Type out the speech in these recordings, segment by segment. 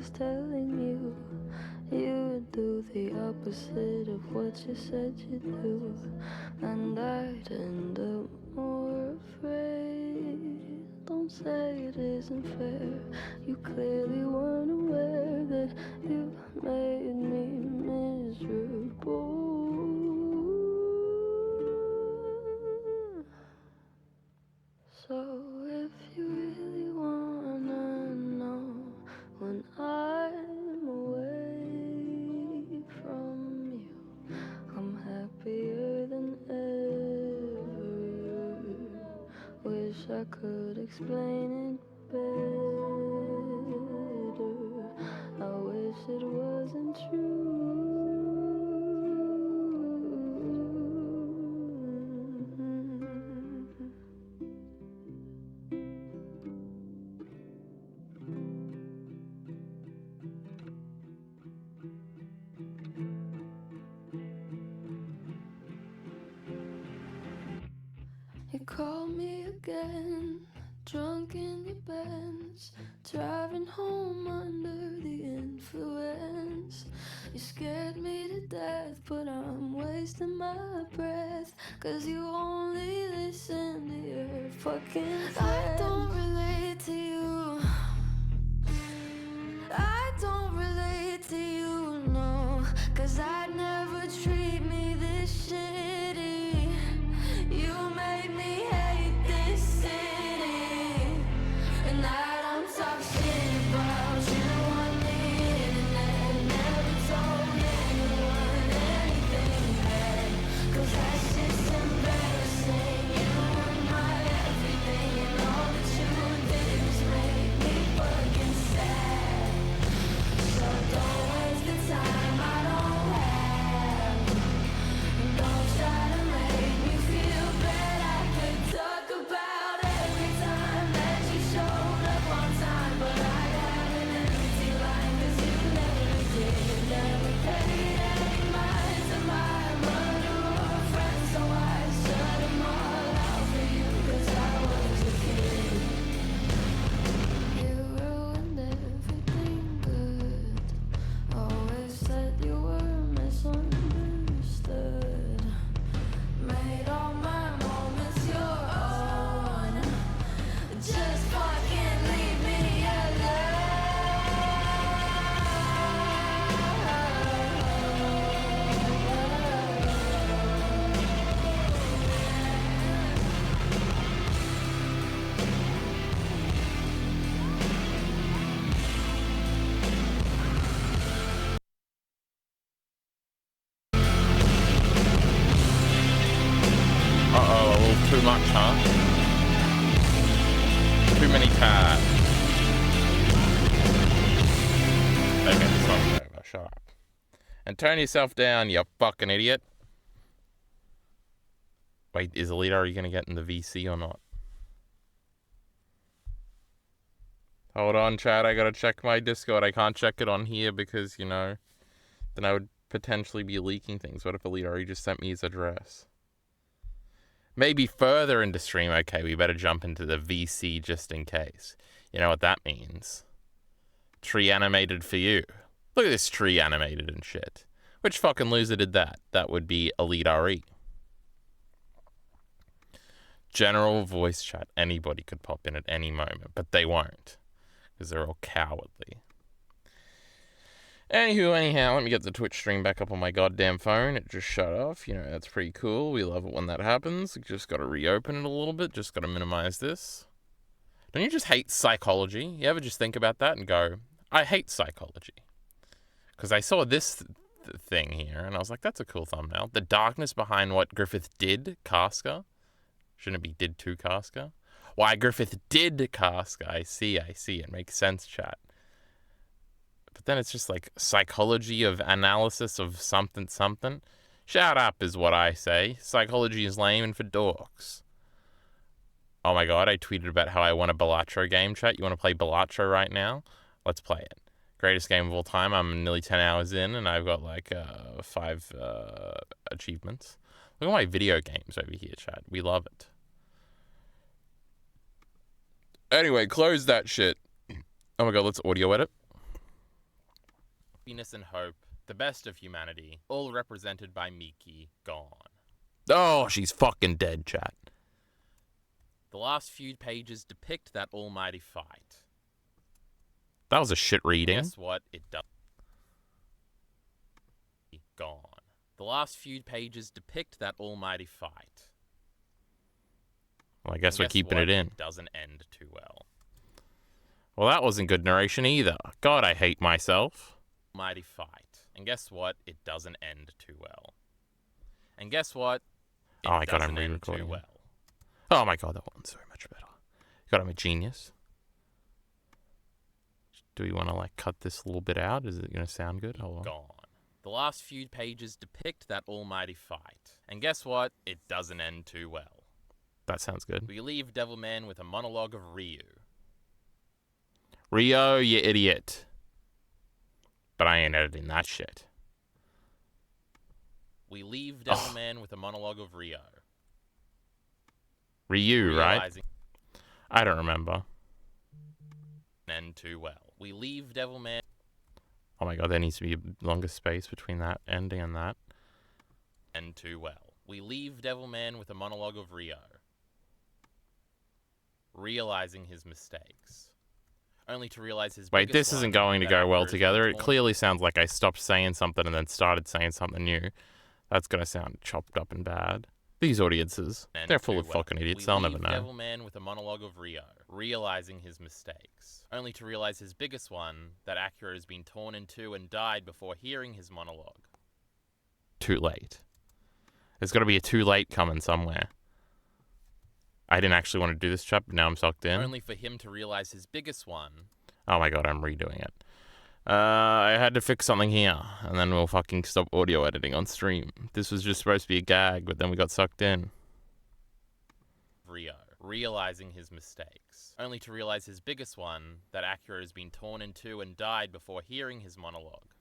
was telling you you'd do the opposite of what you said you'd do, and I'd end up more afraid. Don't say it isn't fair. You clearly weren't aware that you made me miserable. So if you really wanna know when I'm away from you, I'm happier than ever. Wish I could explain it better. I wish it wasn't true. You called me again, drunk in your Benz, driving home under the influence. You scared me to death, but I'm wasting my breath, 'cause you only listen to your fucking friends. I don't relate to you, I don't relate to you, no, 'cause I'd never treat me this shitty. You made me hate this city, and I don't talk shit about you on the internet. Never told anyone anything bad, 'cause that shit's embarrassing. You were my everything, and all that you did was make me fucking sad. So don't waste the time I don't have, and don't try to make me feel bad. I could talk about every time that you showed up on time, but I have an empty line, 'cause you never did. Never paid any mind to my mother or friends, so I shut them all out for you, 'cause I was a kid. You ruined everything good. Always said you were misunderstood. Made all my moments your own. Just fucking leave me Uh-oh, a little too much, huh? Too many tabs. Okay, the song's over. Shut up. And turn yourself down, you fucking idiot. Wait, is Alita, are you going to get in the VC or not? Hold on, Chad. I got to check my Discord. I can't check it on here because, you know, then I would potentially be leaking things. What if Alita already just sent me his address? Maybe further into stream. Okay, we better jump into the VC just in case. You know what that means? Tree animated for you. Look at this tree animated and shit. Which fucking loser did that? That would be Elite RE. General voice chat. Anybody could pop in at any moment, but they won't, because they're all cowardly. Anyhow, let me get the Twitch stream back up on my goddamn phone. It just shut off. You know, that's pretty cool. We love it when that happens. Just got to reopen it a little bit. Just got to minimize this. Don't you just hate psychology? You ever just think about that and go, I hate psychology? Because I saw this thing here, and I was like, that's a cool thumbnail. The darkness behind what Griffith did, Casca. Shouldn't it be did to Casca? Why Griffith did Casca. I see. It makes sense, chat. But then it's just like psychology of analysis of something. Shut up is what I say. Psychology is lame and for dorks. Oh my god, I tweeted about how I want a Balatro game, chat. You want to play Balatro right now? Let's play it. Greatest game of all time. I'm nearly 10 hours in and I've got like 5 achievements. Look at my video games over here, chat. We love it. Anyway, close that shit. Oh my god, let's audio edit. happiness and hope, the best of humanity, all represented by Miki, gone. Oh, she's fucking dead, chat. The last few pages depict that almighty fight. That was a shit reading. Guess what? It does. Gone. The last few pages depict that almighty fight. Well, I guess we're keeping it in. It doesn't end too well. Well, that wasn't good narration either. God, I hate myself. Almighty fight. And guess what? It doesn't end too well. And guess what? It oh my god, I'm re-recording. Well. Oh my god, that one's so much better. God, I'm a genius. Do we want to like cut this little bit out? Is it going to sound good? Hold on. Gone. The last few pages depict that almighty fight. And guess what? It doesn't end too well. That sounds good. We leave Devilman with a monologue of Ryu. Rio, you idiot. But I ain't editing that shit. We leave Devilman with a monologue of Rio. Ryu, right? I don't remember. End too well. We leave Devilman. Oh my god, there needs to be a longer space between that ending and that. End too well. We leave Devilman with a monologue of Rio. Realizing his mistakes. Only to realize his Wait, this isn't going to go well together. It clearly sounds like I stopped saying something and then started saying something new. That's going to sound chopped up and bad. These audiences, they're full of fucking idiots. They'll never know. Devilman with a monologue of Rio, realizing his mistakes. Only to realize his biggest one, that Akira has been torn in two and died before hearing his monologue. Too late. There's got to be a too late coming somewhere. I didn't actually want to do this chat, but now I'm sucked in. Only for him to realize his biggest one. Oh my god, I'm redoing it. I had to fix something here, and then we'll fucking stop audio editing on stream. This was just supposed to be a gag, but then we got sucked in. Rio, realizing his mistakes. Only to realize his biggest one, that Akira has been torn in two and died before hearing his monologue.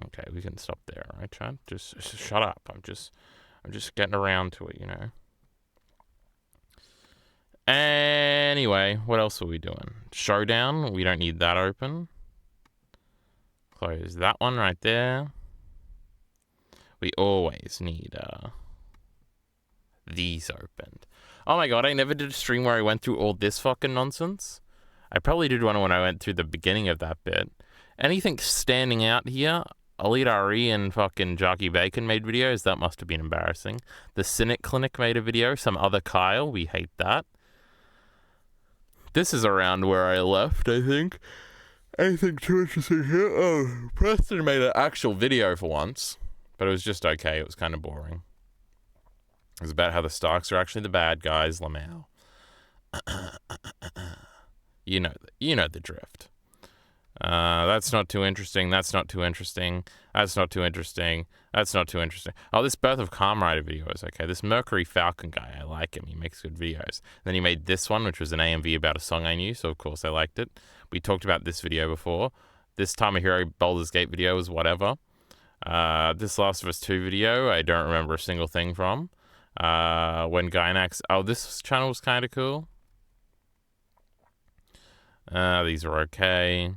Okay, we can stop there, right, Chad? Just shut up. I'm just getting around to it, you know. Anyway, what else are we doing? Showdown, we don't need that open. Close that one right there. We always need these opened. Oh my god, I never did a stream where I went through all this fucking nonsense. I probably did one when I went through the beginning of that bit. Anything standing out here? Elite RE and fucking Jockey Bacon made videos. That must have been embarrassing. The Cynic Clinic made a video. Some other Kyle. We hate that. This is around where I left, I think. Anything too interesting here? Oh, Preston made an actual video for once, but it was just okay. It was kind of boring. It was about how the Starks are actually the bad guys, Lamau. You know the drift. That's not too interesting. That's not too interesting. That's not too interesting. That's not too interesting. Oh, this Birth of Calm Rider video is okay. This Mercury Falcon guy, I like him. He makes good videos. Then he made this one, which was an AMV about a song I knew, so of course I liked it. We talked about this video before. This Time of Hero Baldur's Gate video was whatever. This Last of Us 2 video, I don't remember a single thing from. When Gynax... Oh, this channel was kind of cool. These are okay.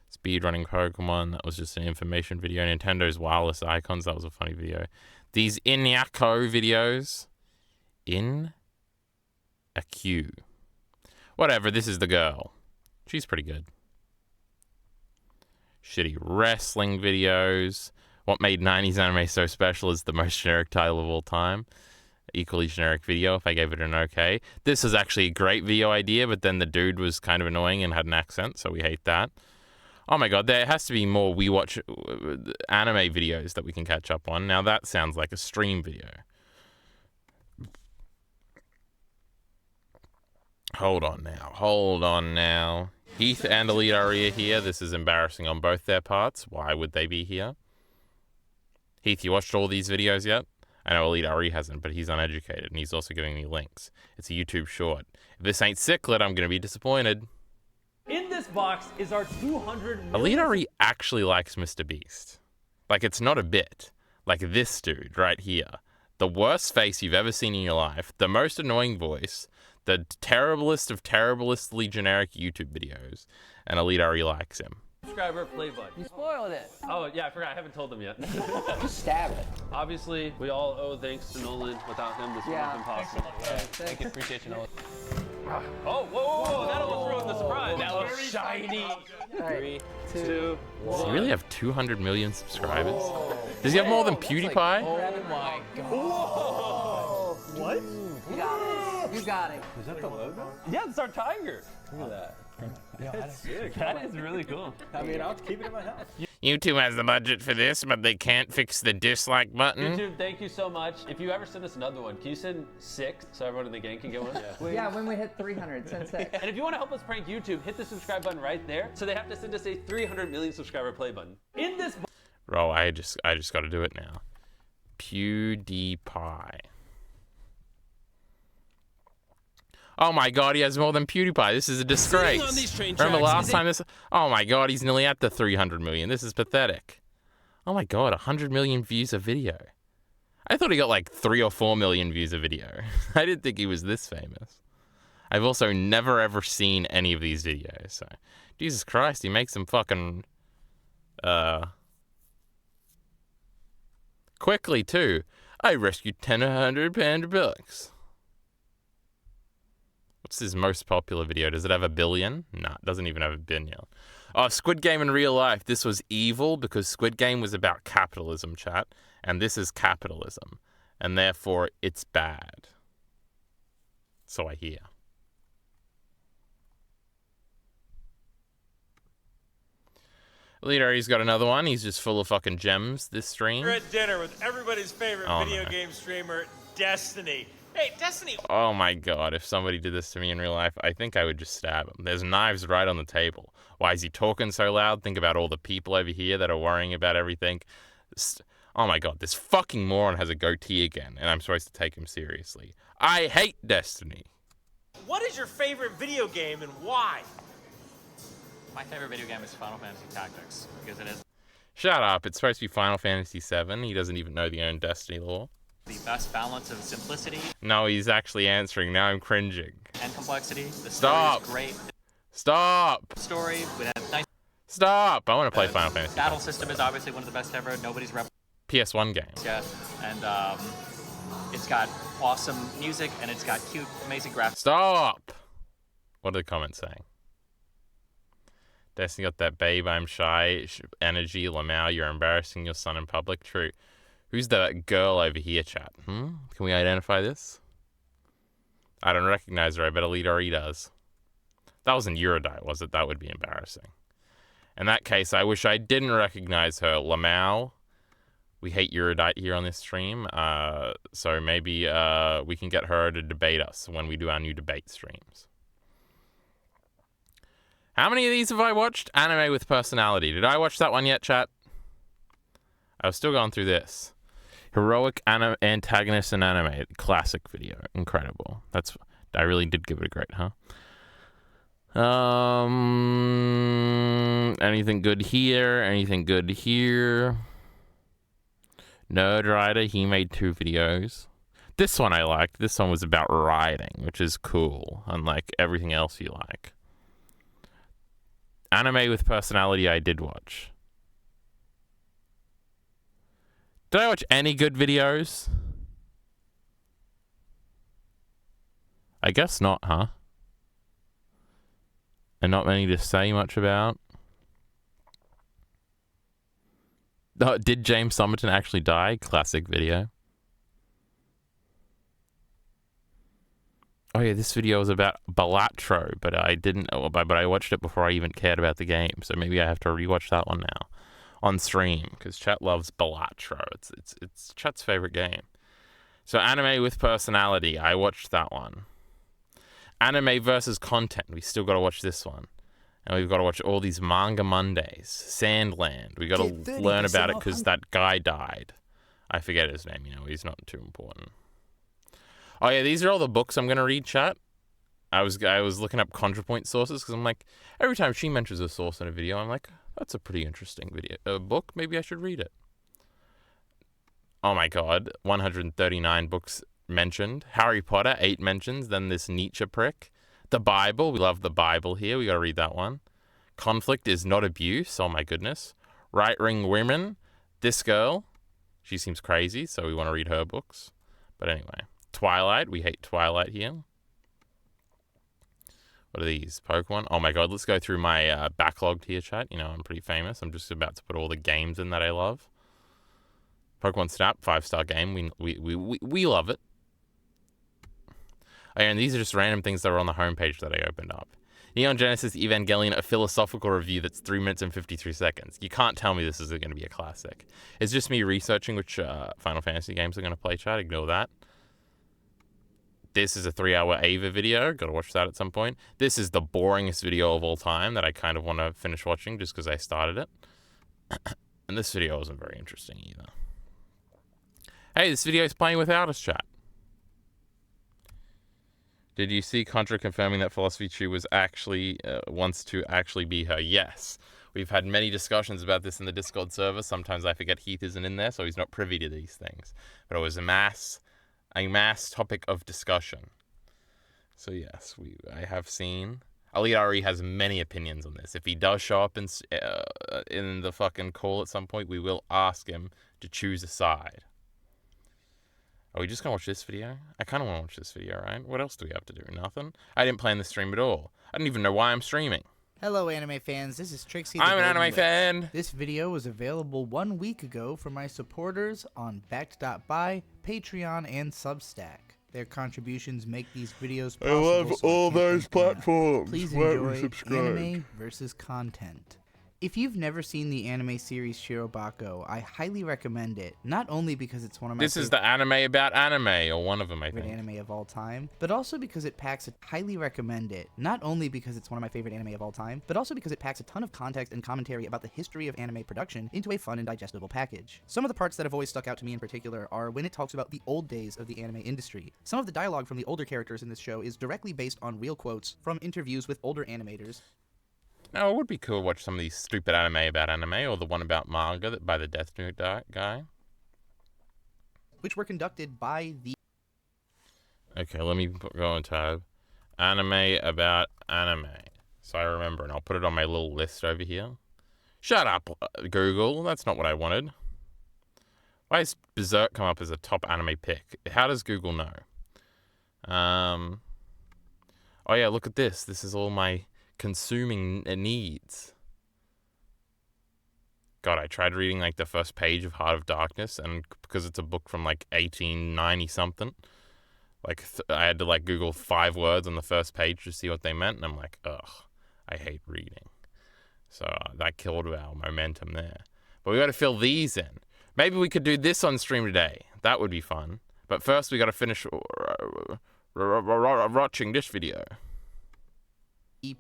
Speedrunning Pokemon, that was just an information video. Nintendo's Wireless Icons, that was a funny video. These Inyako videos. In a queue. Whatever, this is the girl. She's pretty good. Shitty wrestling videos. What made 90s anime so special is the most generic title of all time. Equally generic video if I gave it an okay. This is actually a great video idea, but then the dude was kind of annoying and had an accent, so we hate that. Oh my god, there has to be more We Watch anime videos that we can catch up on. Now that sounds like a stream video. Hold on now. Heath and Elite RE are here. This is embarrassing on both their parts. Why would they be here? Heath, you watched all these videos yet? I know Elite RE hasn't, but he's uneducated, and he's also giving me links. It's a YouTube short. If this ain't Ciclet, I'm going to be disappointed. In this box is our 200 Elite RE actually likes Mr. Beast. Like, it's not a bit. Like this dude right here. The worst face you've ever seen in your life. The most annoying voice. The terriblest of terriblestly generic YouTube videos. And Elite RE likes him. subscriber play button. You spoiled it. Oh, yeah, I forgot. I haven't told them yet. Just stab it. Obviously, we all owe thanks to Nolan. Without him, this wouldn't have been possible. Thank you. Appreciate you, Nolan. Oh, whoa. That almost ruined the surprise. That was shiny. All right. 3, 2, Does 1. he really have 200 million subscribers? Does he have more than PewDiePie? Oh my god. What? You got it. You got it. Is that the logo? Yeah, it's our tiger. Look at that. That's sick. That is really cool. I mean, I'll keep it in my house. YouTube has the budget for this, but they can't fix the dislike button. YouTube, thank you so much. If you ever send us another one, can you send 6 so everyone in the gang can get one? Yeah, when we hit 300, send 6. And if you want to help us prank YouTube, hit the subscribe button right there. So they have to send us a 300 million subscriber play button. In this Bro, I just got to do it now. PewDiePie. Oh my god, he has more than PewDiePie. This is a disgrace. on these train Remember tracks last time this? Oh my god, he's nearly at the 300 million. This is pathetic. Oh my god, 100 million views a video. I thought he got like 3 or 4 million views a video. I didn't think he was this famous. I've also never ever seen any of these videos. So, Jesus Christ, he makes them fucking quickly too. I rescued 100 panda bucks. What's his most popular video? Does it have 1 billion? Nah, it doesn't even have 1 billion. Oh, Squid Game in real life. This was evil because Squid Game was about capitalism, chat. And this is capitalism. And therefore, it's bad. So I hear. Leader, he's got another one. He's just full of fucking gems this stream. We're at dinner with everybody's favorite Oh, video no. game streamer, Destiny. Hey, Destiny! Oh my god, if somebody did this to me in real life, I think I would just stab him. There's knives right on the table. Why is he talking so loud? Think about all the people over here that are worrying about everything. Oh my god, this fucking moron has a goatee again, and I'm supposed to take him seriously. I hate Destiny. What is your favorite video game and why? My favorite video game is Final Fantasy Tactics because it is Shut up, it's supposed to be Final Fantasy VII. He doesn't even know the own Destiny lore. the best balance of simplicity No, he's actually answering. Now I'm cringing. and complexity. The Stop. story is great. Stop! The story with a nice Stop! I want to play Final Fantasy. battle system is obviously one of the best ever. Nobody's replicated PS1 game. yet, and it's got awesome music and it's got cute, amazing graphics. Stop! What are the comments saying? Destiny got that babe, I'm shy, energy, Lamau, you're embarrassing your son in public. True. Who's the girl over here, chat? Can we identify this? I don't recognize her. I bet Elite does. That wasn't Eurodite, was it? That would be embarrassing. In that case, I wish I didn't recognize her. Lamau. We hate Eurodite here on this stream. So maybe we can get her to debate us when we do our new debate streams. How many of these have I watched? Anime with Personality. Did I watch that one yet, chat? I was still going through this. Heroic antagonist in anime. Classic video. Incredible. I really did give it a great, huh? Anything good here? Anything good here? Nerd Rider. He made 2 videos. This one I liked. This one was about riding, which is cool. Unlike everything else you like. Anime with Personality I did watch. Did I watch any good videos? I guess not, huh? And not many to say much about. Oh, did James Somerton actually die? Classic video. Oh yeah, this video was about Balatro, but I didn't. But I watched it before I even cared about the game, so maybe I have to rewatch that one now on stream because Chat loves Balatro. It's Chat's favorite game. So Anime with Personality, I watched that one. Anime versus Content, we still got to watch this one, and we've got to watch all these Manga Mondays. Sandland, we got to learn about it because that guy died. I forget his name. He's not too important. Oh yeah, these are all the books I'm gonna read, chat. I was looking up ContraPoint sources because I'm like, every time she mentions a source in a video, I'm like, that's a pretty interesting book. Maybe I should read it. Oh my god, 139 books mentioned. Harry Potter, 8 mentions. Then this Nietzsche prick. The Bible, we love the Bible here. We gotta read that one. Conflict is not abuse. Oh my goodness. Right Ring Women. This girl. She seems crazy, so we want to read her books. But anyway. Twilight. We hate Twilight here. What are these? Pokemon? Oh my god, let's go through my backlogged here, chat. You know, I'm pretty famous. I'm just about to put all the games in that I love. Pokemon Snap, 5-star game. We love it. Oh, and these are just random things that are on the homepage that I opened up. Neon Genesis Evangelion, a philosophical review that's 3 minutes and 53 seconds. You can't tell me this isn't going to be a classic. It's just me researching which Final Fantasy games are going to play, chat. Ignore that. This is a 3-hour Ava video. Got to watch that at some point. This is the boringest video of all time that I kind of want to finish watching just because I started it. And this video wasn't very interesting either. Hey, this video is playing without us, chat. Did you see Contra confirming that Philosophy Chew was actually wants to actually be her? Yes. We've had many discussions about this in the Discord server. Sometimes I forget Heath isn't in there, so he's not privy to these things. But it was a mass topic of discussion. So yes, I have seen. Ali Ari has many opinions on this. If he does show up in the fucking call at some point, we will ask him to choose a side. Are we just gonna watch this video? I kind of want to watch this video, right? What else do we have to do? Nothing? I didn't plan the stream at all. I don't even know why I'm streaming. Hello, anime fans. This is Trixie. I'm an anime fan. This video was available 1 week ago for my supporters on Backed.by, Patreon, and Substack. Their contributions make these videos possible. I love all those platforms. Please enjoy anime versus content. If you've never seen the anime series Shirobako, I highly recommend it. Not only because it's one of my This is the anime about anime, or one of them, I think. Anime of all time, but also because it packs highly recommend it. Not only because it's one of my favorite anime of all time, but also because it packs a ton of context and commentary about the history of anime production into a fun and digestible package. Some of the parts that have always stuck out to me in particular are when it talks about the old days of the anime industry. Some of the dialogue from the older characters in this show is directly based on real quotes from interviews with older animators. Now, it would be cool to watch some of these stupid anime about anime, or the one about manga by the Death Note guy. Which were conducted by the... Okay, let me go on tab. Anime about anime. So I remember, and I'll put it on my little list over here. Shut up, Google. That's not what I wanted. Why has Berserk come up as a top anime pick? How does Google know? Oh yeah, look at this. This is all my consuming needs. God, I tried reading like the first page of Heart of Darkness, and because it's a book from like 1890 something, like I had to like Google 5 words on the first page to see what they meant, and I'm like, ugh, I hate reading. So that killed our momentum there. But we got to fill these in. Maybe we could do this on stream today. That would be fun. But first we got to finish watching this video.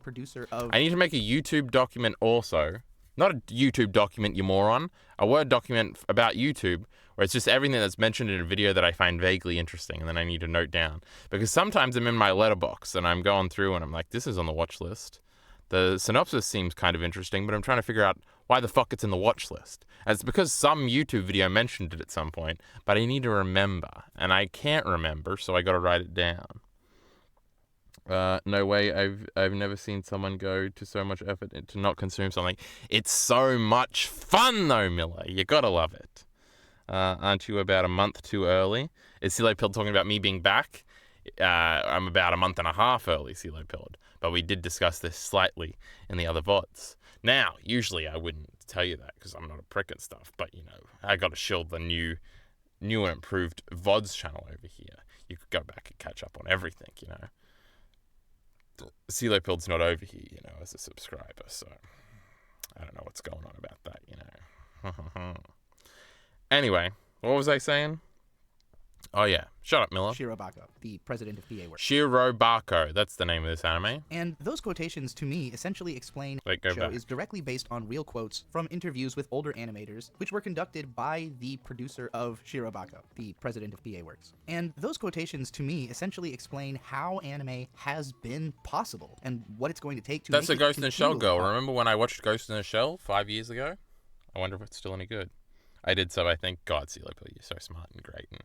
Producer of... I need to make a YouTube document also. Not a YouTube document, you moron. A Word document about YouTube where it's just everything that's mentioned in a video that I find vaguely interesting, and then I need to note down. Because sometimes I'm in my letterbox and I'm going through and I'm like, this is on the watch list. The synopsis seems kind of interesting, but I'm trying to figure out why the fuck it's in the watch list. And it's because some YouTube video mentioned it at some point, but I need to remember. And I can't remember, so I gotta write it down. No way, I've never seen someone go to so much effort to not consume something. It's so much fun though, Miller. You gotta love it. Aren't you about a month too early? Is CeeLo Pilled talking about me being back? I'm about a month and a half early, CeeLo Pilled. But we did discuss this slightly in the other VODs. Now, usually I wouldn't tell you that because I'm not a prick and stuff. But, you know, I gotta shield the new and improved VODs channel over here. You could go back and catch up on everything, you know. CeeLo Pilled's not over here, you know, as a subscriber, so I don't know what's going on about that, you know. Anyway, what was I saying? Oh yeah, shut up, Miller. Shirobako, the president of PA Works. Shirobako, that's the name of this anime. And those quotations, to me, essentially explain Wait, go the show back. is directly based on real quotes from interviews with older animators, which were conducted by the producer of Shirobako, the president of PA Works. And those quotations, to me, essentially explain how anime has been possible and what it's going to take to That's make a Ghost in the Shell continue girl. on. Remember when I watched Ghost in the Shell 5 years ago? I wonder if it's still any good. I did so, I think. God, CeeLo Pilled, you're so smart and great. And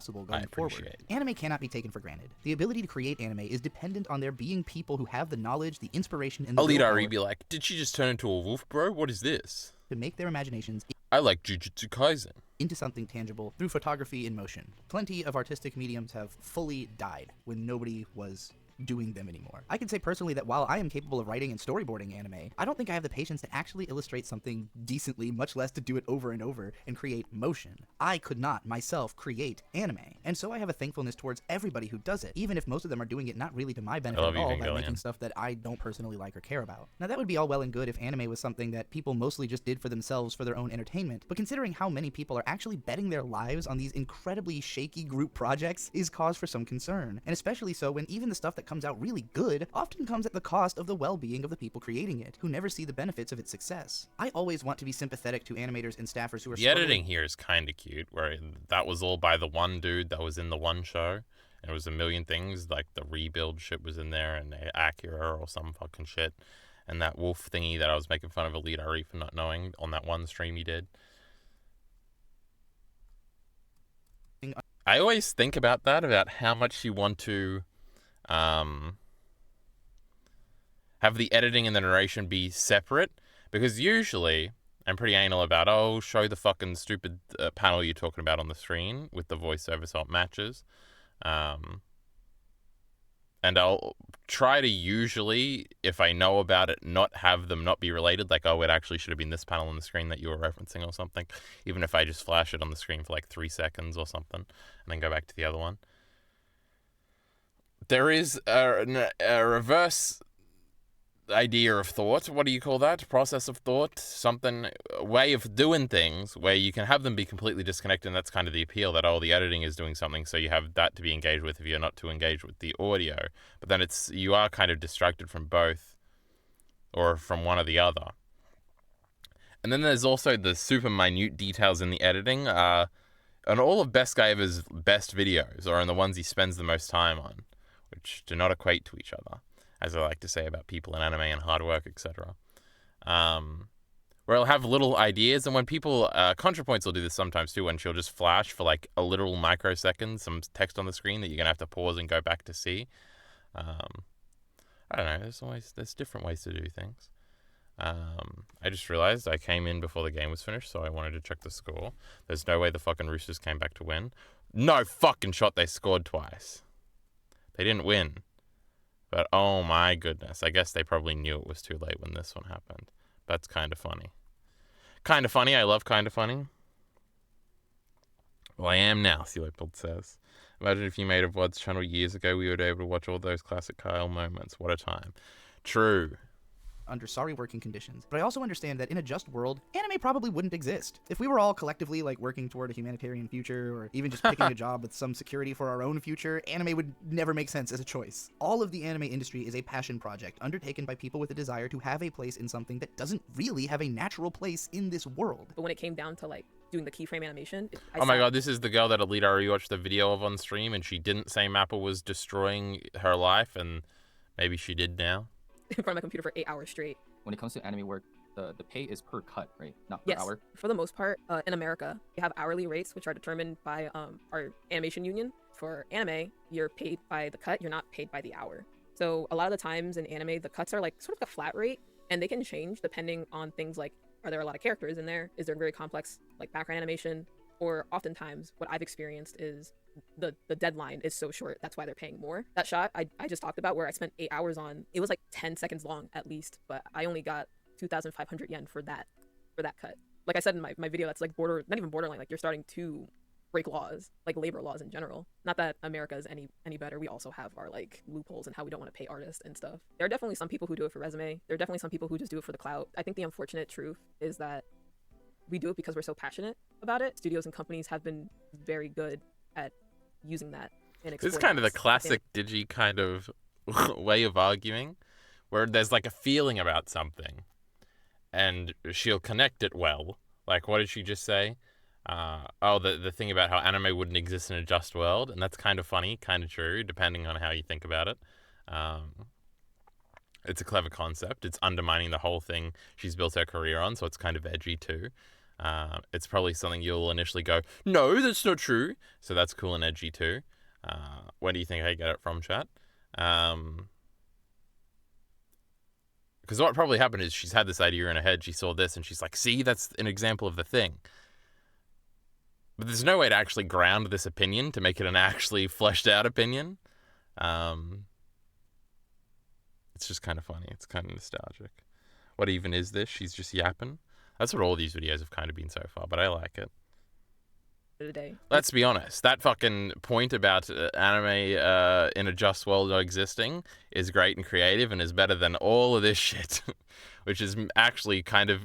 going forward. appreciate. Anime cannot be taken for granted. The ability to create anime is dependent on there being people who have the knowledge, the inspiration, and the Elite willpower RE be like, did she just turn into a wolf, bro? What is this? to make their imaginations I like Jujutsu Kaisen. into something tangible through photography in motion. Plenty of artistic mediums have fully died when nobody was doing them anymore. I can say personally that while I am capable of writing and storyboarding anime, I don't think I have the patience to actually illustrate something decently, much less to do it over and over and create motion. I could not myself create anime, and so I have a thankfulness towards everybody who does it, even if most of them are doing it not really to my benefit love at you, all by Evangelion. making stuff that I don't personally like or care about. Now that would be all well and good if anime was something that people mostly just did for themselves for their own entertainment, but considering how many people are actually betting their lives on these incredibly shaky group projects is cause for some concern, and especially so when even the stuff that comes out really good often comes at the cost of the well-being of the people creating it, who never see the benefits of its success. I always want to be sympathetic to animators and staffers who are The editing here is kind of cute, where that was all by the one dude that was in the one show. And it was a million things, like the rebuild shit was in there, and Acura or some fucking shit. And that wolf thingy that I was making fun of Elite RE for not knowing on that one stream he did. I always think about that, about how much you want to have the editing and the narration be separate, because usually I'm pretty anal about, oh, show the fucking stupid panel you're talking about on the screen with the voiceover so it matches. And I'll try to usually, if I know about it, not have them not be related, like, oh, it actually should have been this panel on the screen that you were referencing or something, even if I just flash it on the screen for like 3 seconds or something, and then go back to the other one. There is a reverse idea of thought. What do you call that? Process of thought? Something, a way of doing things where you can have them be completely disconnected, and that's kind of the appeal, that, oh, the editing is doing something, so you have that to be engaged with if you're not too engaged with the audio. But then you are kind of distracted from both, or from one or the other. And then there's also the super minute details in the editing. And all of Best Giver's best videos are in the ones he spends the most time on, which do not equate to each other, as I like to say about people in anime and hard work, etc. Where I'll have little ideas, and when people, ContraPoints will do this sometimes too, when she'll just flash for like a literal microsecond some text on the screen that you're going to have to pause and go back to see. I don't know, there's different ways to do things. I just realized I came in before the game was finished, so I wanted to check the score. There's no way the fucking Roosters came back to win. No fucking shot they scored twice. They didn't win. But oh my goodness, I guess they probably knew it was too late when this one happened. That's kind of funny. Kind of funny, I love kind of funny. Well, I am now, Leopold says. Imagine if you made a VODs channel years ago, we would be able to watch all those classic Kyle moments. What a time. True. Under sorry working conditions. But I also understand that in a just world, anime probably wouldn't exist. If we were all collectively like working toward a humanitarian future, or even just picking a job with some security for our own future, anime would never make sense as a choice. All of the anime industry is a passion project undertaken by people with a desire to have a place in something that doesn't really have a natural place in this world. But when it came down to like doing the keyframe animation, Oh my god, this is the girl that Elite RE watched the video of on stream, and she didn't say Mappa was destroying her life, and maybe she did now. in front of my computer for 8 hours straight. When it comes to anime work, the pay is per cut, right? Not per Yes, hour. for the most part, in America, we have hourly rates, which are determined by our animation union. For anime, you're paid by the cut, you're not paid by the hour. So a lot of the times in anime, the cuts are like sort of a flat rate, and they can change depending on things like, are there a lot of characters in there? Is there very complex like background animation? Or oftentimes what I've experienced is the deadline is so short, that's why they're paying more. That shot I just talked about where I spent 8 hours on, it was like 10 seconds long at least, but I only got 2,500 yen for that cut. Like I said in my video, that's like not even borderline, like you're starting to break laws, like labor laws in general. Not that America is any better. We also have our like loopholes and how we don't want to pay artists and stuff. There are definitely some people who do it for resume. There are definitely some people who just do it for the clout. I think the unfortunate truth is that we do it because we're so passionate about it. Studios and companies have been very good at using that. And This is kind of the classic Digi kind of way of arguing, where there's like a feeling about something, and she'll connect it well. Like, what did she just say? The thing about how anime wouldn't exist in a just world, and that's kind of funny, kind of true, depending on how you think about it. It's a clever concept. It's undermining the whole thing she's built her career on, so it's kind of edgy too. It's probably something you'll initially go, no, that's not true. So that's cool and edgy too. Where do you think I get it from, chat? Because what probably happened is she's had this idea in her head. She saw this and she's like, see, that's an example of the thing. But there's no way to actually ground this opinion to make it an actually fleshed out opinion. It's just kind of funny. It's kind of nostalgic. What even is this? She's just yapping. That's what all these videos have kind of been so far, but I like it. Today. Let's be honest. That fucking point about anime in a just world not existing is great and creative and is better than all of this shit, which is actually kind of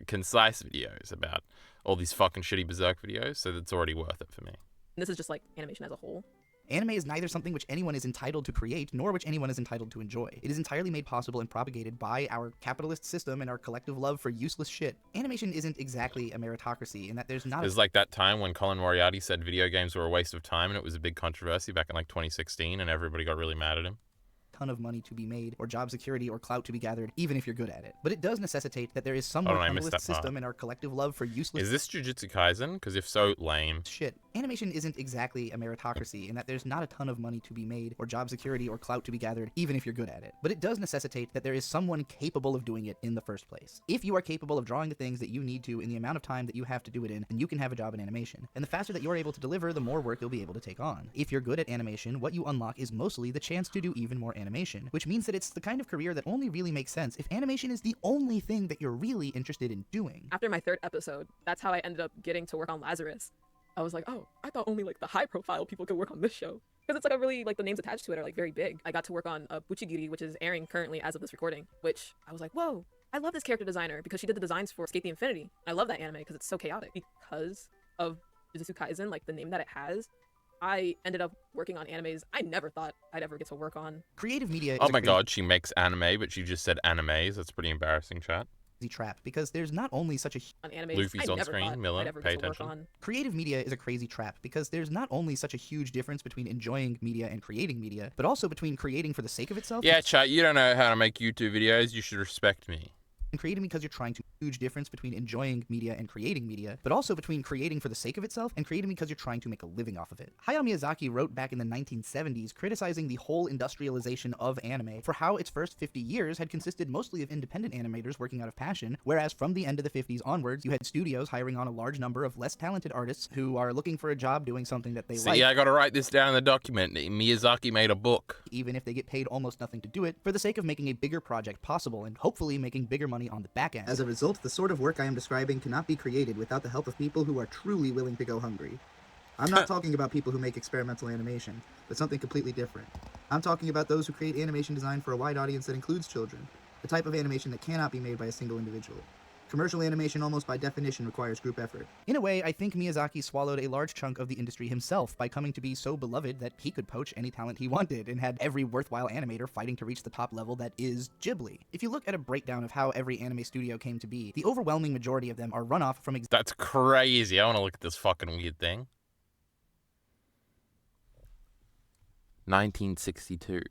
concise videos about all these fucking shitty Berserk videos, so that's already worth it for me. And this is just like animation as a whole. Anime is neither something which anyone is entitled to create, nor which anyone is entitled to enjoy. It is entirely made possible and propagated by our capitalist system and our collective love for useless shit. Animation isn't exactly a meritocracy in that there's not There's like that time when Colin Moriarty said video games were a waste of time, and it was a big controversy back in like 2016, and everybody got really mad at him. Ton of money to be made, or job security, or clout to be gathered, even if you're good at it. But it does necessitate that there is some capitalist system and our collective love for useless. Is this Jujutsu Kaisen? Because if so, lame. Shit. Animation isn't exactly a meritocracy in that there's not a ton of money to be made, or job security, or clout to be gathered, even if you're good at it. But it does necessitate that there is someone capable of doing it in the first place. If you are capable of drawing the things that you need to in the amount of time that you have to do it in, then you can have a job in animation. And the faster that you're able to deliver, the more work you'll be able to take on. If you're good at animation, what you unlock is mostly the chance to do even more animation, which means that it's the kind of career that only really makes sense if animation is the only thing that you're really interested in doing. After my 3rd episode, that's how I ended up getting to work on Lazarus. I was like, oh, I thought only like the high profile people could work on this show. Because it's like a really, like the names attached to it are like very big. I got to work on Buchigiri, which is airing currently as of this recording, which I was like, whoa, I love this character designer because she did the designs for Escape the Infinity. I love that anime because it's so chaotic. Because of Jujutsu Kaisen, like the name that it has, I ended up working on animes I never thought I'd ever get to work on. Creative media is Oh my god, she makes anime, but she just said animes. That's pretty embarrassing, chat. Trap because there's not only such a on animes Luffy's I on never screen. thought Miller, I'd ever pay get to work attention. on. Creative media is a crazy trap because there's not only such a huge difference between enjoying media and creating media, but also between creating for the sake of itself. Yeah, chat, you don't know how to make YouTube videos. You should respect me. And creating because you're trying to huge difference between enjoying media and creating media, but also between creating for the sake of itself and creating because you're trying to make a living off of it. Hayao Miyazaki wrote back in the 1970s criticizing the whole industrialization of anime for how its first 50 years had consisted mostly of independent animators working out of passion, whereas from the end of the 50s onwards, you had studios hiring on a large number of less talented artists who are looking for a job doing something that they like. See, I gotta write this down in the document. Miyazaki made a book. Even if they get paid almost nothing to do it, for the sake of making a bigger project possible and hopefully making bigger money on the back end. As a result, the sort of work I am describing cannot be created without the help of people who are truly willing to go hungry. I'm not talking about people who make experimental animation, but something completely different. I'm talking about those who create animation design for a wide audience that includes children, the type of animation that cannot be made by a single individual. Commercial animation almost by definition requires group effort. In a way, I think Miyazaki swallowed a large chunk of the industry himself by coming to be so beloved that he could poach any talent he wanted and had every worthwhile animator fighting to reach the top level that is Ghibli. If you look at a breakdown of how every anime studio came to be, the overwhelming majority of them are runoff from That's crazy. I want to look at this fucking weird thing. 1962.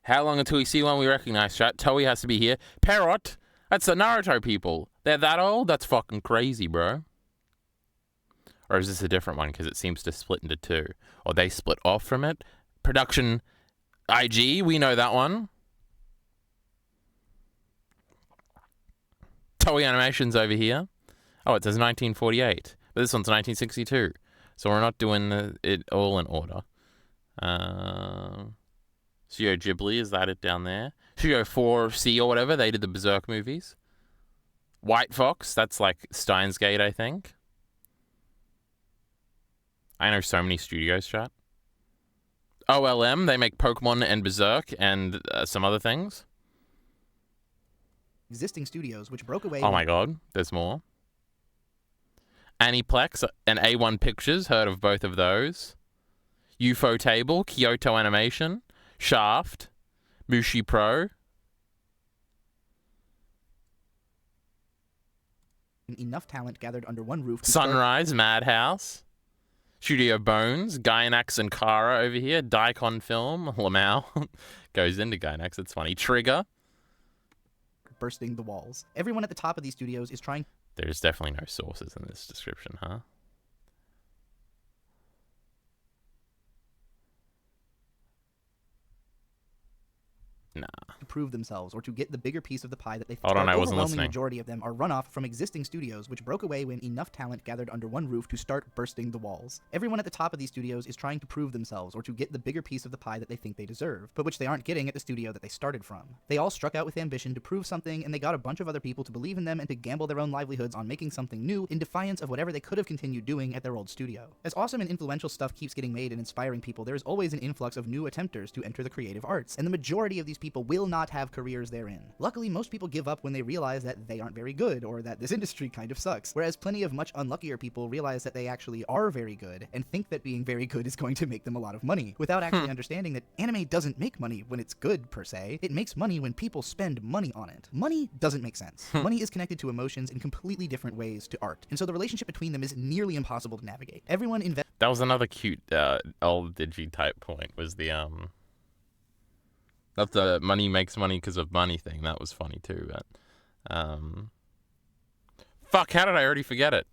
How long until we see one we recognize, chat? Toei has to be here. Parrot! That's the Naruto people. They're that old? That's fucking crazy, bro. Or is this a different one? Because it seems to split into two. Or they split off from it. Production IG, we know that one. Toei Animation's over here. Oh, it says 1948. But this one's 1962. So we're not doing it all in order. Studio Ghibli, is that it down there? Studio 4C or whatever, they did the Berserk movies. White Fox, that's like Steins Gate, I think. I know so many studios, chat. OLM, they make Pokemon and Berserk and some other things. Existing studios which broke away. Oh my god, there's more. Aniplex and A1 Pictures, heard of both of those. UFO Table, Kyoto Animation, Shaft, Mushi Pro. Enough talent gathered under one roof. Sunrise, Madhouse, Studio Bones, Gainax and Kara over here, Daikon Film, Lamau goes into Gainax, it's funny. Trigger. Bursting the walls. Everyone at the top of these studios is trying. There's definitely no sources in this description, huh? Nah. To prove themselves or to get the bigger piece of the pie that they Hold on, I wasn't overwhelming listening. majority of them are runoff from existing studios which broke away when enough talent gathered under one roof to start bursting the walls. Everyone at the top of these studios is trying to prove themselves or to get the bigger piece of the pie that they think they deserve, but which they aren't getting at the studio that they started from. They all struck out with ambition to prove something, and they got a bunch of other people to believe in them and to gamble their own livelihoods on making something new in defiance of whatever they could have continued doing at their old studio. As awesome and influential stuff keeps getting made and inspiring people, there is always an influx of new attempters to enter the creative arts, and the majority of these people will not have careers therein. Luckily, most people give up when they realize that they aren't very good, or that this industry kind of sucks, whereas plenty of much unluckier people realize that they actually are very good, and think that being very good is going to make them a lot of money, without actually understanding that anime doesn't make money when it's good, per se. It makes money when people spend money on it. Money doesn't make sense. Money is connected to emotions in completely different ways to art, and so the relationship between them is nearly impossible to navigate. Everyone invests. That was another cute old digi type point, was the that's the money makes money because of money thing. That was funny too, but fuck, how did I already forget it?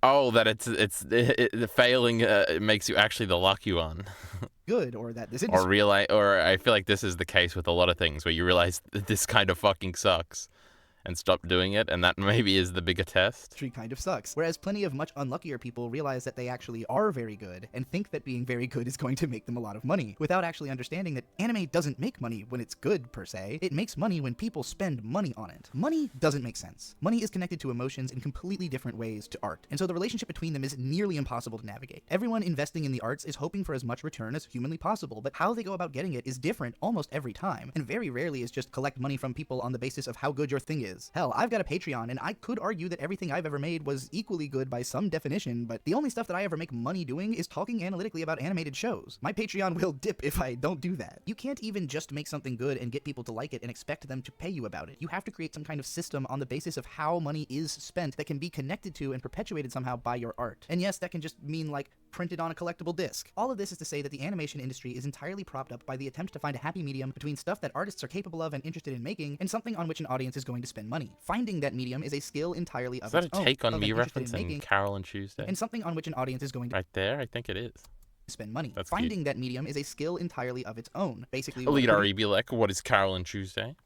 Oh, that the failing it makes you actually the lucky one. Good, or that this or I feel like this is the case with a lot of things where you realize that this kind of fucking sucks and stop doing it, and that maybe is the bigger test. Kind of sucks. Whereas plenty of much unluckier people realize that they actually are very good and think that being very good is going to make them a lot of money, without actually understanding that anime doesn't make money when it's good, per se. It makes money when people spend money on it. Money doesn't make sense. Money is connected to emotions in completely different ways to art, and so the relationship between them is nearly impossible to navigate. Everyone investing in the arts is hoping for as much return as humanly possible, but how they go about getting it is different almost every time, and very rarely is just collect money from people on the basis of how good your thing is. Hell, I've got a Patreon, and I could argue that everything I've ever made was equally good by some definition, but the only stuff that I ever make money doing is talking analytically about animated shows. My Patreon will dip if I don't do that. You can't even just make something good and get people to like it and expect them to pay you about it. You have to create some kind of system on the basis of how money is spent that can be connected to and perpetuated somehow by your art. And yes, that can just mean like printed on a collectible disc. All of this is to say that the animation industry is entirely propped up by the attempt to find a happy medium between stuff that artists are capable of and interested in making and something on which an audience is going to spend money. Finding that medium is a skill entirely of Is that Oh, a Take on of Me and interested in reference in making, Carol and Tuesday? and something on which an audience is going to Right there, I think it is. spend money. That's Finding cute. that medium is a skill entirely of its own. Basically, Elite what a RE be like, what is Carol and Tuesday?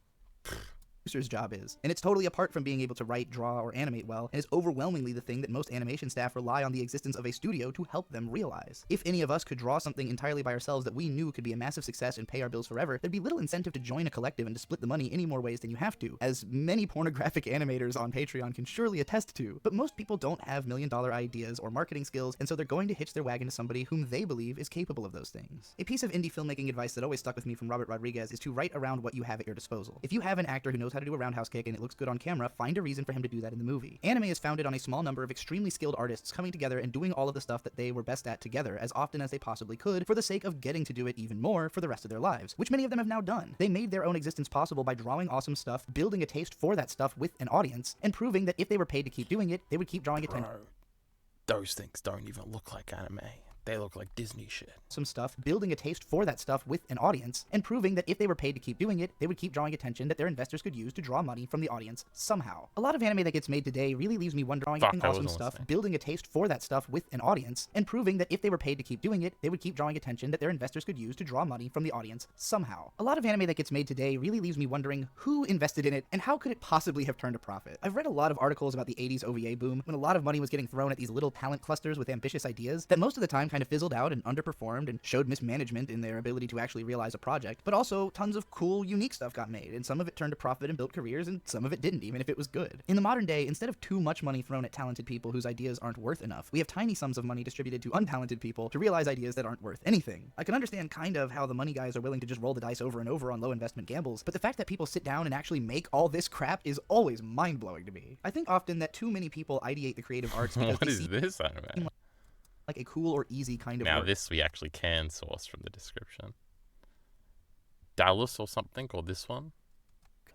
producer's job is. And it's totally apart from being able to write, draw, or animate well, and is overwhelmingly the thing that most animation staff rely on the existence of a studio to help them realize. If any of us could draw something entirely by ourselves that we knew could be a massive success and pay our bills forever, there'd be little incentive to join a collective and to split the money any more ways than you have to, as many pornographic animators on Patreon can surely attest to. But most people don't have million-dollar ideas or marketing skills, and so they're going to hitch their wagon to somebody whom they believe is capable of those things. A piece of indie filmmaking advice that always stuck with me from Robert Rodriguez is to write around what you have at your disposal. If you have an actor who knows how to do a roundhouse kick and it looks good on camera, find a reason for him to do that in the movie. Anime is founded on a small number of extremely skilled artists coming together and doing all of the stuff that they were best at together as often as they possibly could for the sake of getting to do it even more for the rest of their lives, which many of them have now done. They made their own existence possible by drawing awesome stuff, building a taste for that stuff with an audience, and proving that if they were paid to keep doing it, they would keep drawing attention. Those things don't even look like anime. They look like Disney shit. Some stuff, building a taste for that stuff with an audience, and proving that if they were paid to keep doing it, they would keep drawing attention that their investors could use to draw money from the audience somehow. A lot of anime that gets made today really leaves me wondering awesome stuff, building a taste for that stuff with an audience, and proving that if they were paid to keep doing it, they would keep drawing attention that their investors could use to draw money from the audience somehow. A lot of anime that gets made today really leaves me wondering who invested in it and how could it possibly have turned a profit. I've read a lot of articles about the 80s OVA boom when a lot of money was getting thrown at these little talent clusters with ambitious ideas that most of the time kind of fizzled out and underperformed and showed mismanagement in their ability to actually realize a project, but also tons of cool, unique stuff got made, and some of it turned a profit and built careers, and some of it didn't, even if it was good. In the modern day, instead of too much money thrown at talented people whose ideas aren't worth enough, we have tiny sums of money distributed to untalented people to realize ideas that aren't worth anything. I can understand kind of how the money guys are willing to just roll the dice over and over on low investment gambles, but the fact that people sit down and actually make all this crap is always mind-blowing to me. I think often that too many people ideate the creative arts because What is this anime? like a cool or easy kind of Now work. this we actually can source from the description. Dallas or something, or this one?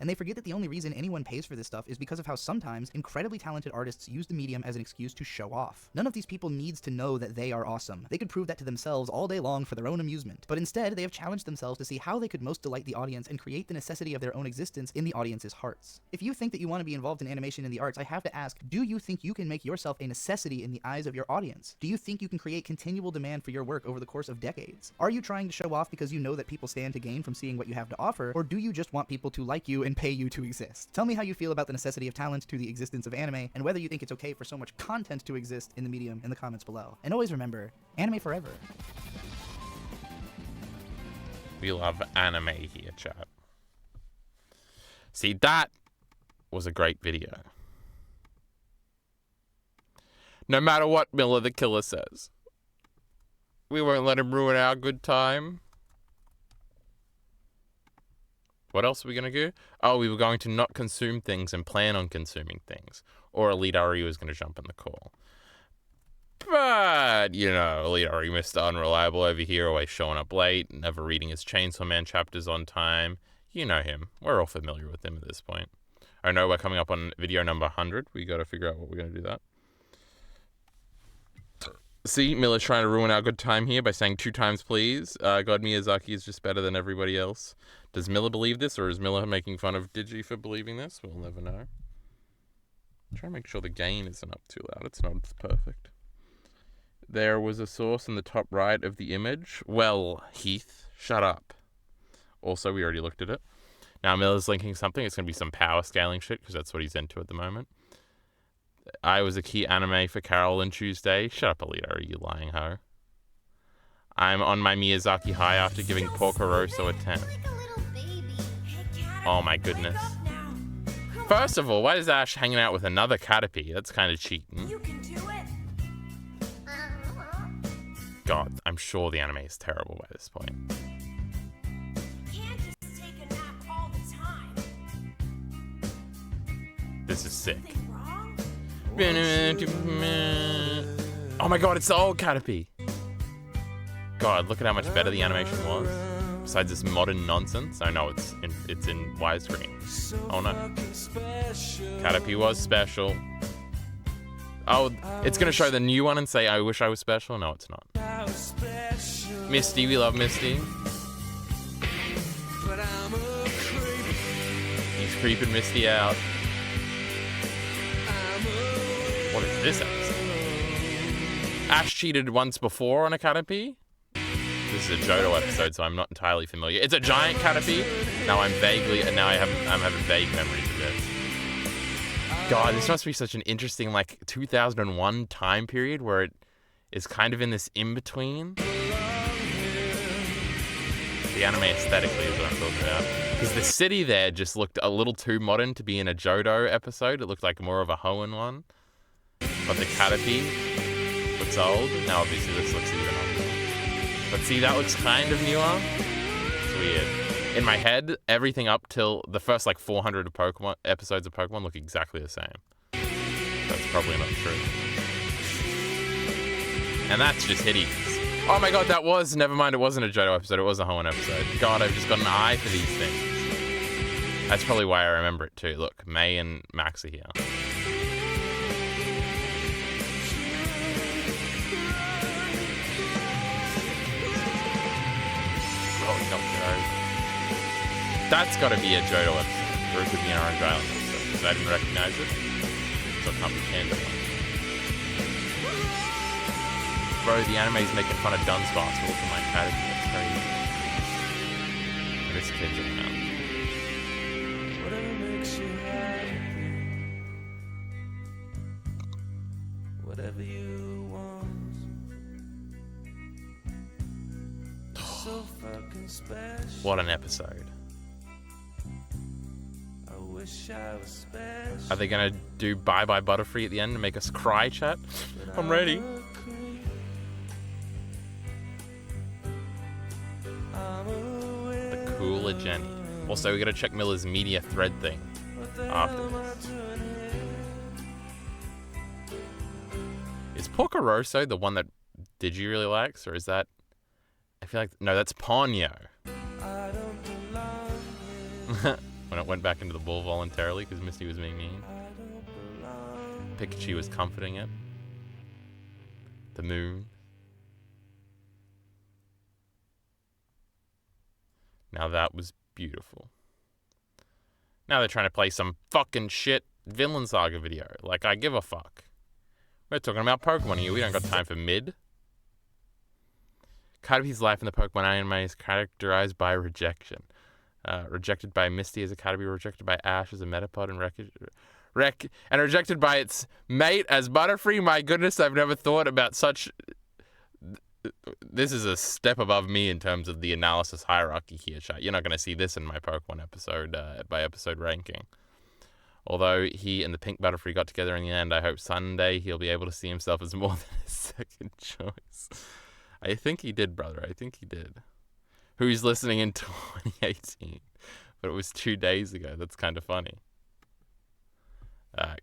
and they forget that the only reason anyone pays for this stuff is because of how sometimes incredibly talented artists use the medium as an excuse to show off. None of these people needs to know that they are awesome. They could prove that to themselves all day long for their own amusement, but instead they have challenged themselves to see how they could most delight the audience and create the necessity of their own existence in the audience's hearts. If you think that you want to be involved in animation and the arts, I have to ask, do you think you can make yourself a necessity in the eyes of your audience? Do you think you can create continual demand for your work over the course of decades? Are you trying to show off because you know that people stand to gain from seeing what you have to offer, or do you just want people to like you and pay you to exist? Tell me how you feel about the necessity of talent to the existence of anime, and whether you think it's okay for so much content to exist in the medium in the comments below. And always remember, anime forever. We love anime here, chat. See, that was a great video. No matter what Miller the Killer says, we won't let him ruin our good time. What else are we going to do? Oh, we were going to not consume things and plan on consuming things. Or Elite Ari was going to jump in the call. But, you know, Elite Ari, Mr. Unreliable over here, always showing up late, never reading his Chainsaw Man chapters on time. You know him. We're all familiar with him at this point. I know we're coming up on video number 100. We got to figure out what we're going to do that. See, Miller's trying to ruin our good time here by saying 2 times please. God Miyazaki is just better than everybody else. Does Miller believe this, or is Miller making fun of Digi for believing this? We'll never know. Try to make sure the gain isn't up too loud. It's not. It's perfect. There was a source in the top right of the image. Well, Heath, shut up. Also, we already looked at it. Now Miller's linking something. It's going to be some power scaling shit, because that's what he's into at the moment. I was a key anime for Carol and Tuesday. Shut up, Alita, are you lying hoe? I'm on my Miyazaki high after giving Porco Rosso a 10. Oh my goodness. First of all, why is Ash hanging out with another Caterpie? That's kind of cheating. You can do it. God, I'm sure the anime is terrible by this point. Can't just take a nap all the time. This is sick. Something wrong? Oh my god, it's the old Caterpie. God, look at how much better the animation was. Besides this modern nonsense. Oh no, it's in widescreen. Oh no. Caterpie was special. Oh, it's gonna show the new one and say, I wish I was special? No, it's not. Misty, we love Misty. He's creeping Misty out. What is this episode? Ash cheated once before on a Caterpie? This is a Johto episode, so I'm not entirely familiar. It's a giant Caterpie. Now I'm having vague memories of this. God, this must be such an interesting, like, 2001 time period where it is kind of in this in-between. The anime aesthetically is what I'm talking about. Because the city there just looked a little too modern to be in a Johto episode. It looked like more of a Hoenn one. But the Caterpie looks old. Now obviously this looks even older. But see, that looks kind of newer. It's weird. In my head, everything up till the first like 400 of Pokemon episodes of Pokemon look exactly the same. That's probably not true. And that's just hideous. Oh my god, that was, never mind, it wasn't a Johto episode, it was a Hoenn episode. God, I've just got an eye for these things. That's probably why I remember it too. Look, May and Max are here. That's got to be a Johto episode, or it could be an Orange Island episode, because I didn't recognize it, so it can't be Panda one. Bro, the anime's making fun of Dunsparce for looking like Caterpie, that's crazy. This kid's a cunt. Whatever makes you happy, whatever you want, so fucking special. What an episode. Are they gonna do Bye Bye Butterfree at the end and make us cry, chat? I'm ready. The cooler Jenny. Also, we gotta check Miller's media thread thing after this. Is Porco Rosso the one that Digi really likes, or is that? I feel like no, that's Ponyo. when it went back into the ball voluntarily because Misty was being mean. Pikachu was comforting it. The moon. Now that was beautiful. Now they're trying to play some fucking shit Vinland Saga video. Like, I give a fuck. We're talking about Pokemon here. We don't got time for mid. Caterpie's life in the Pokemon anime is characterized by rejection. Rejected by Misty as a Caterpie, rejected by Ash as a Metapod, and rejected by its mate as Butterfree. My goodness, I've never thought about such... This is a step above me in terms of the analysis hierarchy here, chat. You're not going to see this in my Pokemon episode by episode ranking. Although he and the pink Butterfree got together in the end, I hope someday he'll be able to see himself as more than a second choice. I think he did, brother. I think he did. Who's listening in 2018? But it was 2 days ago. That's kind of funny.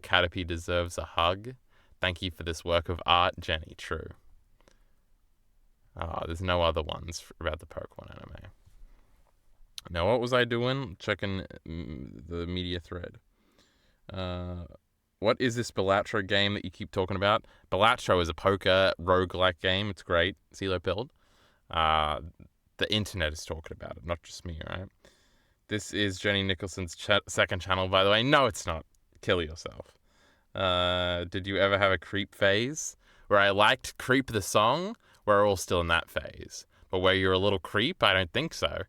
Caterpie deserves a hug. Thank you for this work of art, Jenny. True. There's no other ones about the Pokemon anime. Now, what was I doing? Checking the media thread. What is this Balatro game that you keep talking about? Balatro is a poker roguelike game. It's great. CeeLo Pilled. The internet is talking about it, not just me, right? This is Jenny Nicholson's second channel, by the way. No, it's not. Kill yourself. Did you ever have a creep phase? Where I liked Creep the song? We're all still in that phase. But where you're a little creep? I don't think so.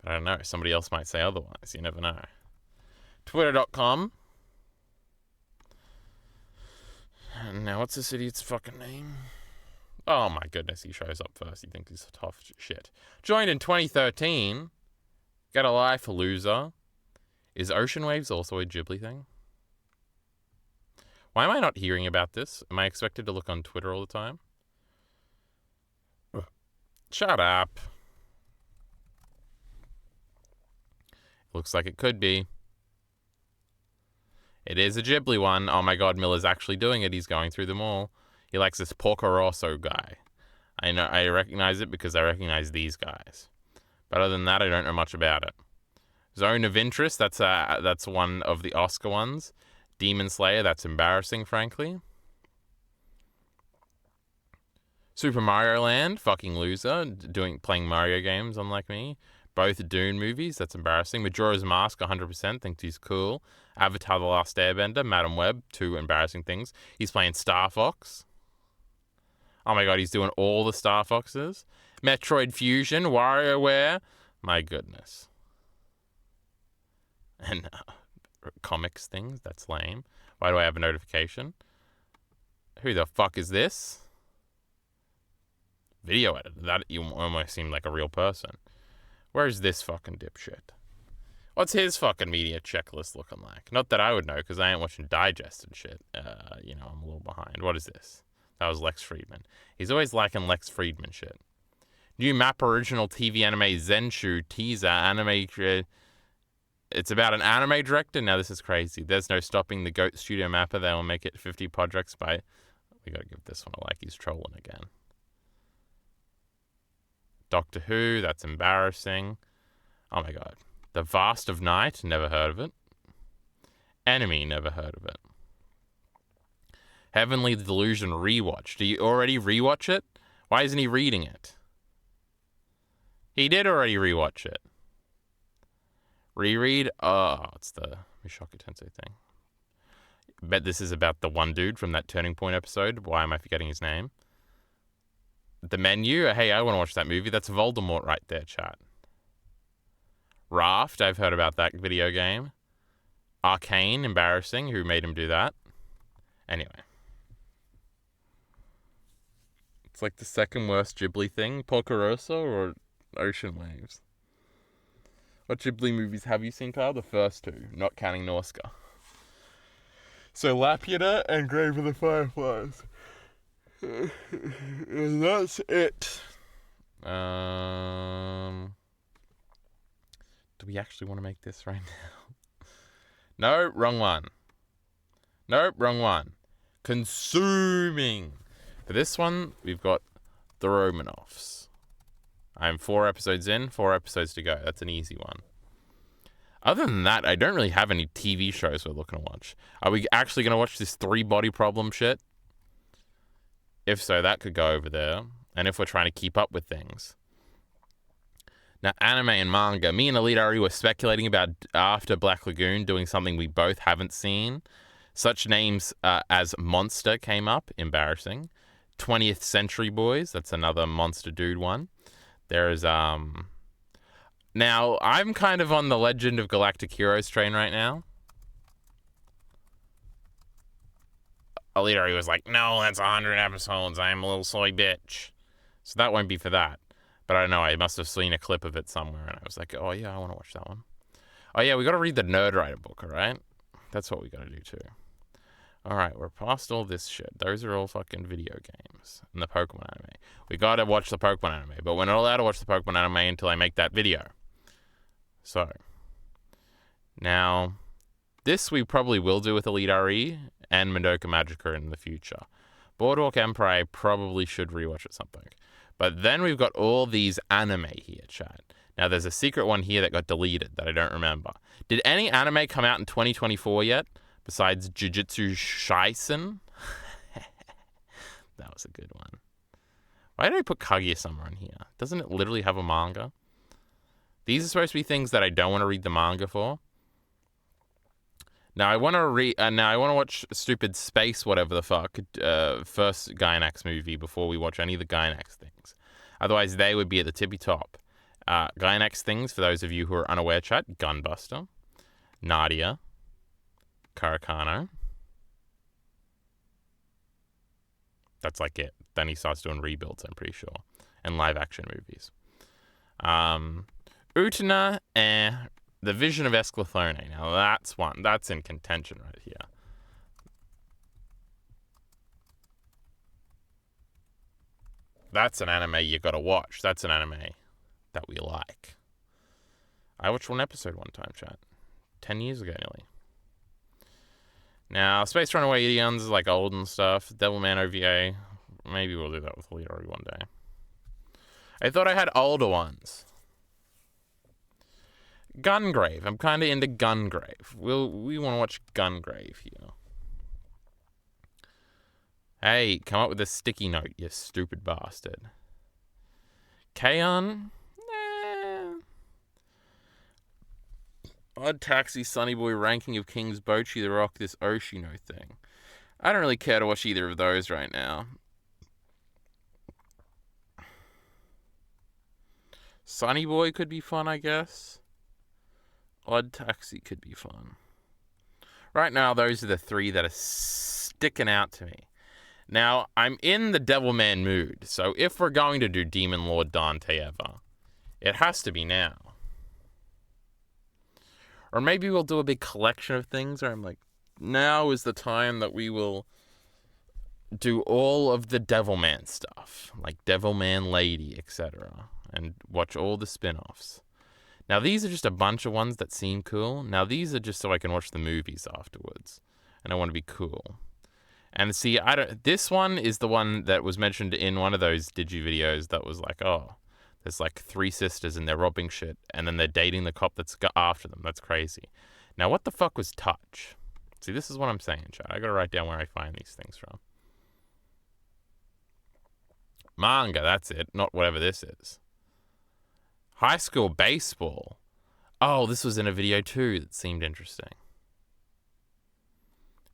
But I don't know. Somebody else might say otherwise. You never know. Twitter.com. Now, what's this idiot's fucking name? Oh my goodness, he shows up first. He thinks he's tough shit. Joined in 2013. Get a life, loser. Is Ocean Waves also a Ghibli thing? Why am I not hearing about this? Am I expected to look on Twitter all the time? Shut up. Looks like it could be. It is a Ghibli one. Oh my god, Miller's actually doing it. He's going through them all. He likes this Porco Rosso guy. I know, I recognize it because I recognize these guys. But other than that, I don't know much about it. Zone of Interest, that's one of the Oscar ones. Demon Slayer, that's embarrassing, frankly. Super Mario Land, fucking loser, playing Mario games, unlike me. Both Dune movies, that's embarrassing. Majora's Mask, 100%, thinks he's cool. Avatar The Last Airbender, Madam Web, 2 embarrassing things. He's playing Star Fox. Oh my god, he's doing all the Star Foxes. Metroid Fusion, WarioWare, my goodness. And comics things, that's lame. Why do I have a notification? Who the fuck is this? Video editor. That you almost seem like a real person. Where's this fucking dipshit? What's his fucking media checklist looking like? Not that I would know, because I ain't watching Digest and shit. You know, I'm a little behind. What is this? That was Lex Friedman. He's always liking Lex Friedman shit. New map original TV anime Zenshu teaser anime. It's about an anime director. Now this is crazy. There's no stopping the Goat Studio mapper. They will make it 50 projects by... We gotta give this one a like. He's trolling again. Doctor Who. That's embarrassing. Oh my god. The Vast of Night. Never heard of it. Enemy. Never heard of it. Heavenly Delusion rewatch. Do you already rewatch it? Why isn't he reading it? He did already rewatch it. Reread? Oh, it's the Mushoku Tensei thing. Bet this is about the one dude from that Turning Point episode. Why am I forgetting his name? The Menu? Hey, I want to watch that movie. That's Voldemort right there, chat. Raft? I've heard about that video game. Arcane? Embarrassing. Who made him do that? Anyway. It's like the second worst Ghibli thing. Porco Rosso or Ocean Waves? What Ghibli movies have you seen, Kyle? The first two, not counting Nausicaa. So Laputa and Grave of the Fireflies. And that's it. Do we actually want to make this right now? No, wrong one. Nope, wrong one. Consuming. For this one, we've got the Romanoffs. I'm 4 episodes in, 4 episodes to go. That's an easy one. Other than that, I don't really have any TV shows we're looking to watch. Are we actually going to watch this 3 body problem shit? If so, that could go over there. And if we're trying to keep up with things. Now, anime and manga. Me and Elite Ari were speculating about after Black Lagoon doing something we both haven't seen. Such names as Monster came up. Embarrassing. 20th Century Boys. That's another Monster Dude one. There's, Now, I'm kind of on the Legend of Galactic Heroes train right now. Elite Ari was like, no, that's 100 episodes. I'm a little soy bitch. So that won't be for that. But I don't know. I must have seen a clip of it somewhere. And I was like, oh, yeah, I want to watch that one. Oh, yeah, we got to read the Nerdwriter book, all right? That's what we got to do, too. All right, we're past all this shit. Those are all fucking video games and the Pokemon anime. We got to watch the Pokemon anime. But we're not allowed to watch the Pokemon anime until I make that video. So, now, this we probably will do with Elite RE and Madoka Magica in the future. Boardwalk Empire, I probably should rewatch at some point. But then we've got all these anime here, chat. Now, there's a secret one here that got deleted that I don't remember. Did any anime come out in 2024 yet? Besides Jujutsu Kaisen? That was a good one. Why did I put Kaguya-sama in here? Doesn't it literally have a manga? These are supposed to be things that I don't want to read the manga for. Now I want to watch stupid Space, whatever the fuck, first Gainax movie before we watch any of the Gainax things. Otherwise, they would be at the tippy top. Gainax things, for those of you who are unaware, chat: Gunbuster, Nadia, Karakano. That's like it. Then he starts doing rebuilds, I'm pretty sure, and live action movies. Utena and The Vision of Esclafone. Now that's one. That's in contention right here. That's an anime you gotta watch. That's an anime that we like. I watched one episode one time, chat. 10 years ago, nearly. Now, Space Runaway Idioms is like old and stuff. Devilman OVA. Maybe we'll do that with Leori one day. I thought I had older ones. Gungrave. I'm kind of into Gungrave. We want to watch Gungrave here. Hey, come up with a sticky note, you stupid bastard. K-On? Nah. Odd Taxi, Sunny Boy, Ranking of Kings, Bocchi the Rock, this Oshino thing. I don't really care to watch either of those right now. Sunny Boy could be fun, I guess. Odd Taxi could be fun. Right now, those are the 3 that are sticking out to me. Now, I'm in the Devilman mood, so if we're going to do Demon Lord Dante ever, it has to be now. Or maybe we'll do a big collection of things where I'm like, now is the time that we will do all of the Devilman stuff, like Devilman Lady, etc., and watch all the spin-offs. Now, these are just a bunch of ones that seem cool. Now, these are just so I can watch the movies afterwards, and I want to be cool. And see, this one is the one that was mentioned in one of those Digi videos that was like, oh, there's like 3 sisters and they're robbing shit, and then they're dating the cop that's after them. That's crazy. Now, what the fuck was Touch? See, this is what I'm saying, chat. I gotta write down where I find these things from. Manga, that's it. Not whatever this is. High School Baseball. Oh, this was in a video too that seemed interesting.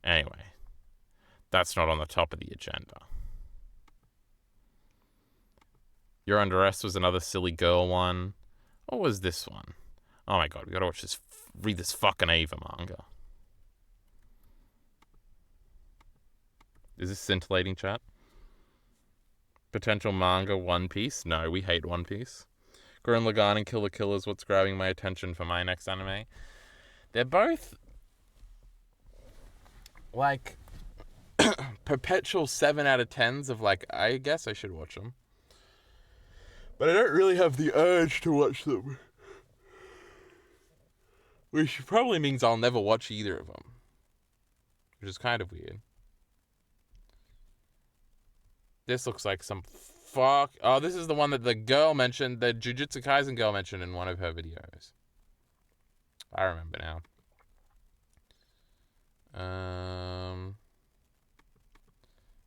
Anyway, that's not on the top of the agenda. You're Under Arrest was another silly girl one. What was this one? Oh my god, we gotta watch this, read this fucking Ava manga. Is this scintillating, chat? Potential manga One Piece? No, we hate One Piece. Gurren Lagann and Kill la Kill is what's grabbing my attention for my next anime. They're both like perpetual 7 out of 10s of like, I guess I should watch them. But I don't really have the urge to watch them. Which probably means I'll never watch either of them. Which is kind of weird. This looks like some fuck. Oh, this is the one that the girl mentioned, the Jujutsu Kaisen girl mentioned in one of her videos. I remember now.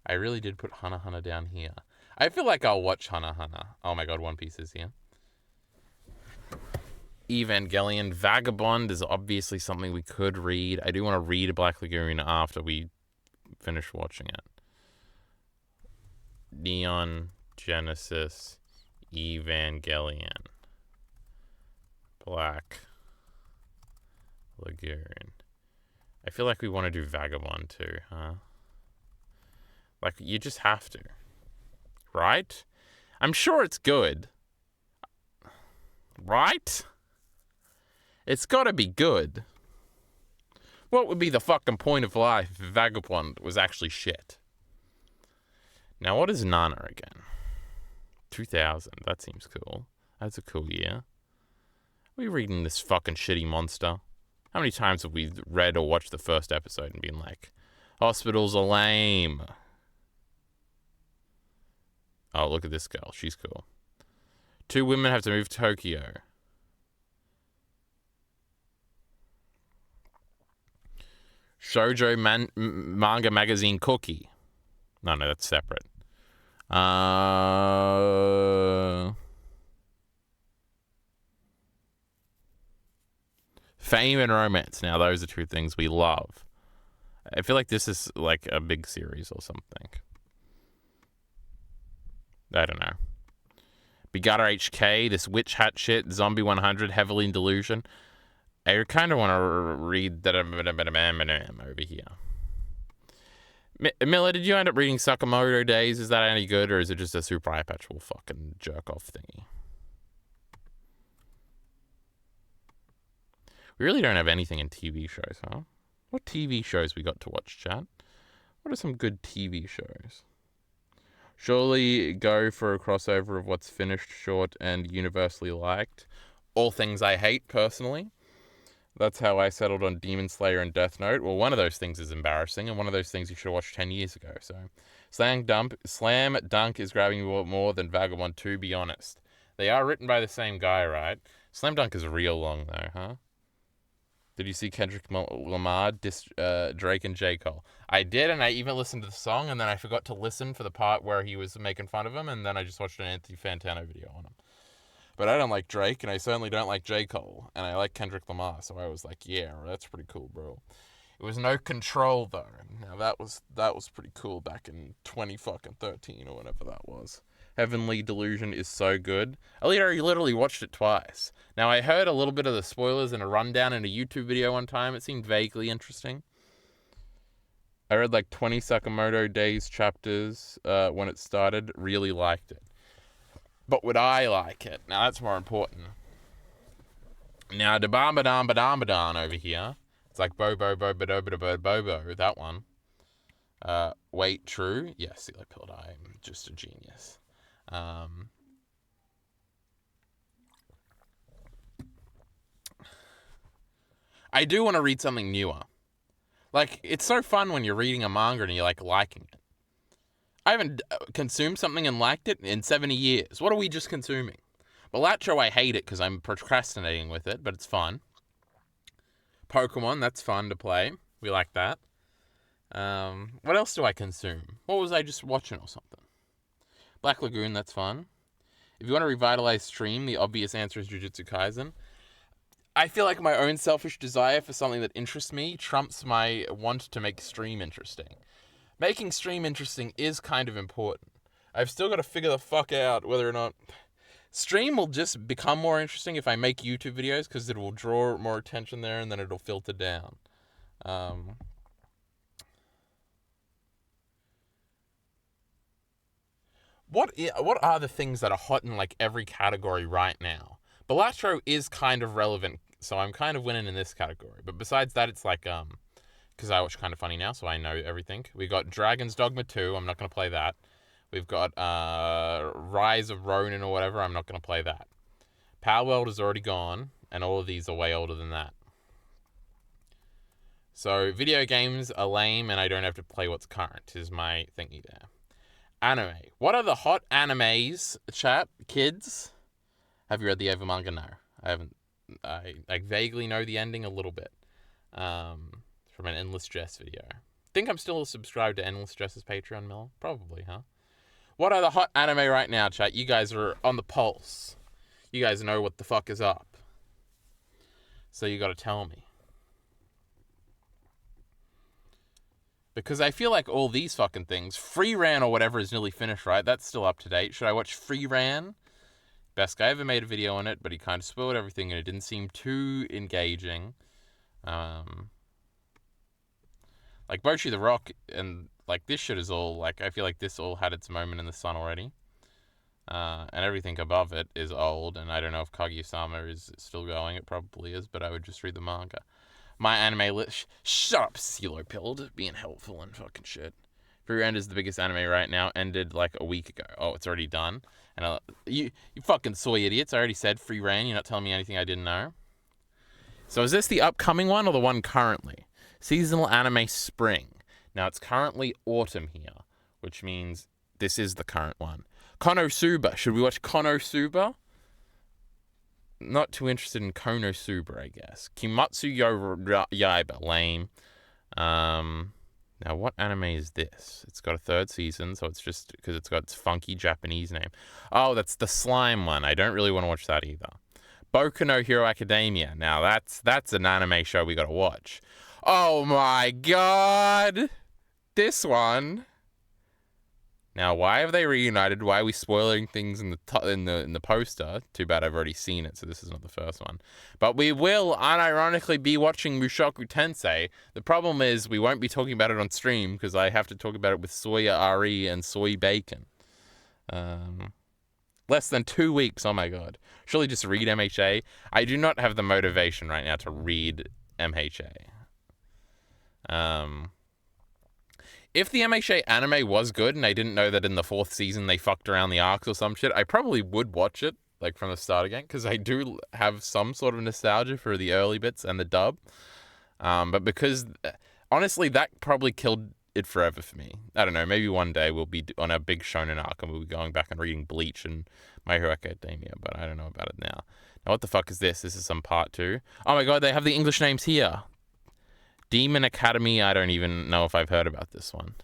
I really did put Hunter x Hunter down here. I feel like I'll watch Hunter x Hunter. Oh my god, One Piece is here. Evangelion. Vagabond is obviously something we could read. I do want to read Black Lagoon after we finish watching it. Neon Genesis Evangelion. Black Lagoon. I feel like we want to do Vagabond too, huh? Like, you just have to. Right? I'm sure it's good. Right? It's gotta be good. What would be the fucking point of life if Vagabond was actually shit? Now, what is Nana again? 2000. That seems cool. That's a cool year. Are we reading this fucking shitty monster? How many times have we read or watched the first episode and been like, hospitals are lame? Oh, look at this girl. She's cool. 2 women have to move to Tokyo. Shoujo manga magazine Cookie. No, that's separate. Fame and romance. Now, those are 2 things we love. I feel like this is like a big series or something. I don't know. Begutter HK, this witch hat shit, Zombie 100, Heavily in Delusion. I kind of want to read that over here. Miller, did you end up reading Sakamoto Days? Is that any good, or is it just a super perpetual fucking jerk-off thingy? We really don't have anything in TV shows, huh? What TV shows we got to watch, chat? What are some good TV shows? Surely go for a crossover of what's finished, short, and universally liked. All things I hate, personally. That's how I settled on Demon Slayer and Death Note. Well, one of those things is embarrassing, and one of those things you should have watched 10 years ago. So, Slam Dunk is grabbing you more than Vagabond, to be honest. They are written by the same guy, right? Slam Dunk is real long, though, huh? Did you see Kendrick Lamar diss Drake and J. Cole? I did, and I even listened to the song, and then I forgot to listen for the part where he was making fun of him, and then I just watched an Anthony Fantano video on him. But I don't like Drake, and I certainly don't like J. Cole, and I like Kendrick Lamar, so I was like, yeah, that's pretty cool, bro. It was No Control, though. Now, that was pretty cool back in 2013 or whatever that was. Heavenly Delusion is so good. Alita, you literally watched it twice. Now, I heard a little bit of the spoilers in a rundown in a YouTube video one time. It seemed vaguely interesting. I read like 20 Sakamoto Days chapters when it started. Really liked it. But would I like it? Now, that's more important. Now, da-bam-ba-dam-ba-dam-ba-dan over here. It's like bo-bo-bo-ba-do-ba-do-bo-bo, that one. Wait, true? Yes, Silly Pilled, I'm just a genius. I do want to read something newer. Like, it's so fun when you're reading a manga and you're, like, liking it. I haven't consumed something and liked it in 70 years. What are we just consuming? Balatro, I hate it because I'm procrastinating with it, but it's fun. Pokemon, that's fun to play. We like that. What else do I consume? What was I just watching or something? Black Lagoon, that's fun. If you want to revitalize stream, the obvious answer is Jujutsu Kaisen. I feel like my own selfish desire for something that interests me trumps my want to make stream interesting. Making stream interesting is kind of important. I've still got to figure the fuck out whether or not... Stream will just become more interesting if I make YouTube videos, because it will draw more attention there and then it'll filter down. What are the things that are hot in like every category right now? Balatro is kind of relevant, so I'm kind of winning in this category. But besides that, it's like, because I watch Kind of Funny now, so I know everything. We got Dragon's Dogma 2, I'm not going to play that. We've got Rise of Ronin or whatever, I'm not going to play that. Power World is already gone, and all of these are way older than that. So, video games are lame, and I don't have to play what's current, is my thingy there. Anime. What are the hot animes, chat, kids? Have you read the Eva manga? No, I haven't I vaguely know the ending a little bit from an Endless Jess video. Think I'm still subscribed to Endless Jess's Patreon, Miller? Probably, huh? What are the hot anime right now, chat? You guys are on the pulse. You guys know what the fuck is up. So you gotta tell me. Because I feel like all these fucking things, Free Ran or whatever is nearly finished, right? That's still up to date. Should I watch Free Ran? Best guy ever made a video on it, but he kind of spoiled everything and it didn't seem too engaging. Like Bochi the Rock and like this shit is all like, I feel like this all had its moment in the sun already. And everything above it is old, and I don't know if Kaguya-sama is still going. It probably is, but I would just read the manga. My anime list. Shut up, CeeLo Pilled, being helpful and fucking shit. Free Ran is the biggest anime right now. Ended like a week ago. Oh, it's already done. And you fucking soy idiots. I already said Free Ran. You're not telling me anything I didn't know. So is this the upcoming one or the one currently? Seasonal anime spring. Now it's currently autumn here, which means this is the current one. Konosuba. Should we watch Konosuba? Not too interested in Konosuba, I guess. Kimetsu Yaiba. Lame. Now, what anime is this? It's got a 3rd season, so it's just because it's got its funky Japanese name. Oh, that's the slime one. I don't really want to watch that either. Boku no Hero Academia. Now, that's an anime show we got to watch. Oh my god! This one. Now, why have they reunited? Why are we spoiling things in the poster? Too bad I've already seen it, so this is not the first one. But we will, unironically, be watching Mushoku Tensei. The problem is we won't be talking about it on stream because I have to talk about it with Soya Ari and Soy Bacon. Less than 2 weeks. Oh my god! Surely just read MHA. I do not have the motivation right now to read MHA. If the MHA anime was good and I didn't know that in the 4th season they fucked around the arcs or some shit, I probably would watch it, like, from the start again, because I do have some sort of nostalgia for the early bits and the dub. But because, honestly, that probably killed it forever for me. I don't know, maybe one day we'll be on a big shonen arc and we'll be going back and reading Bleach and My Hero Academia, but I don't know about it now. Now, what the fuck is this? This is some part 2. Oh my god, they have the English names here. Demon Academy, I don't even know if I've heard about this one.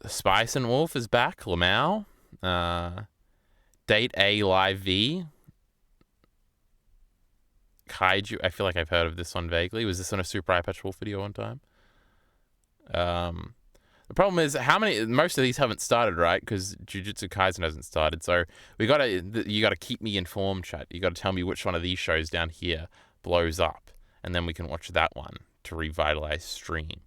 Spice and Wolf is back. Lamau. Date A Live V. Kaiju. I feel like I've heard of this one vaguely. Was this on a Super Eye Patch Wolf video one time? The problem is most of these haven't started, right? Because Jujutsu Kaisen hasn't started. So you gotta keep me informed, chat. You gotta tell me which one of these shows down here blows up, and then we can watch that one to revitalize stream.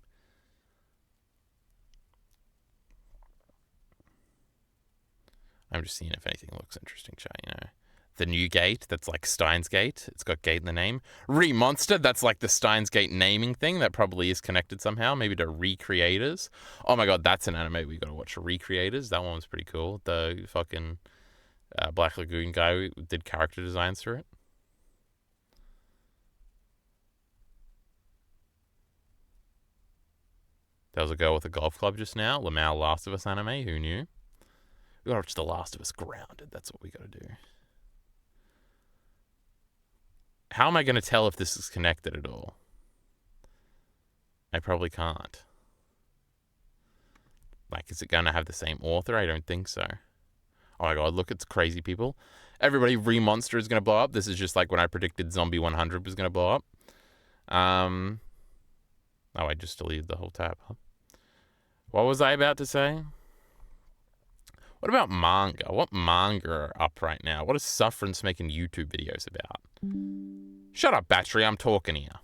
I'm just seeing if anything looks interesting, chat. You know, the new Gate. That's like Steins Gate. It's got Gate in the name. Remonster. That's like the Steins Gate naming thing. That probably is connected somehow. Maybe to Recreators. Oh my god, that's an anime we gotta watch. Recreators. That one was pretty cool. The fucking Black Lagoon guy did character designs for it. There was a girl with a golf club just now. Lamau Last of Us anime. Who knew? We gotta watch The Last of Us Grounded. That's what we gotta do. How am I gonna tell if this is connected at all? I probably can't. Like, is it gonna have the same author? I don't think so. Oh my god, look, it's crazy people. Everybody, Remonster is gonna blow up. This is just like when I predicted Zombie 100 was gonna blow up. Oh, I just deleted the whole tab, huh? What was I about to say? What about manga? What manga are up right now? What is Sufferance making YouTube videos about? Shut up, Battery. I'm talking here.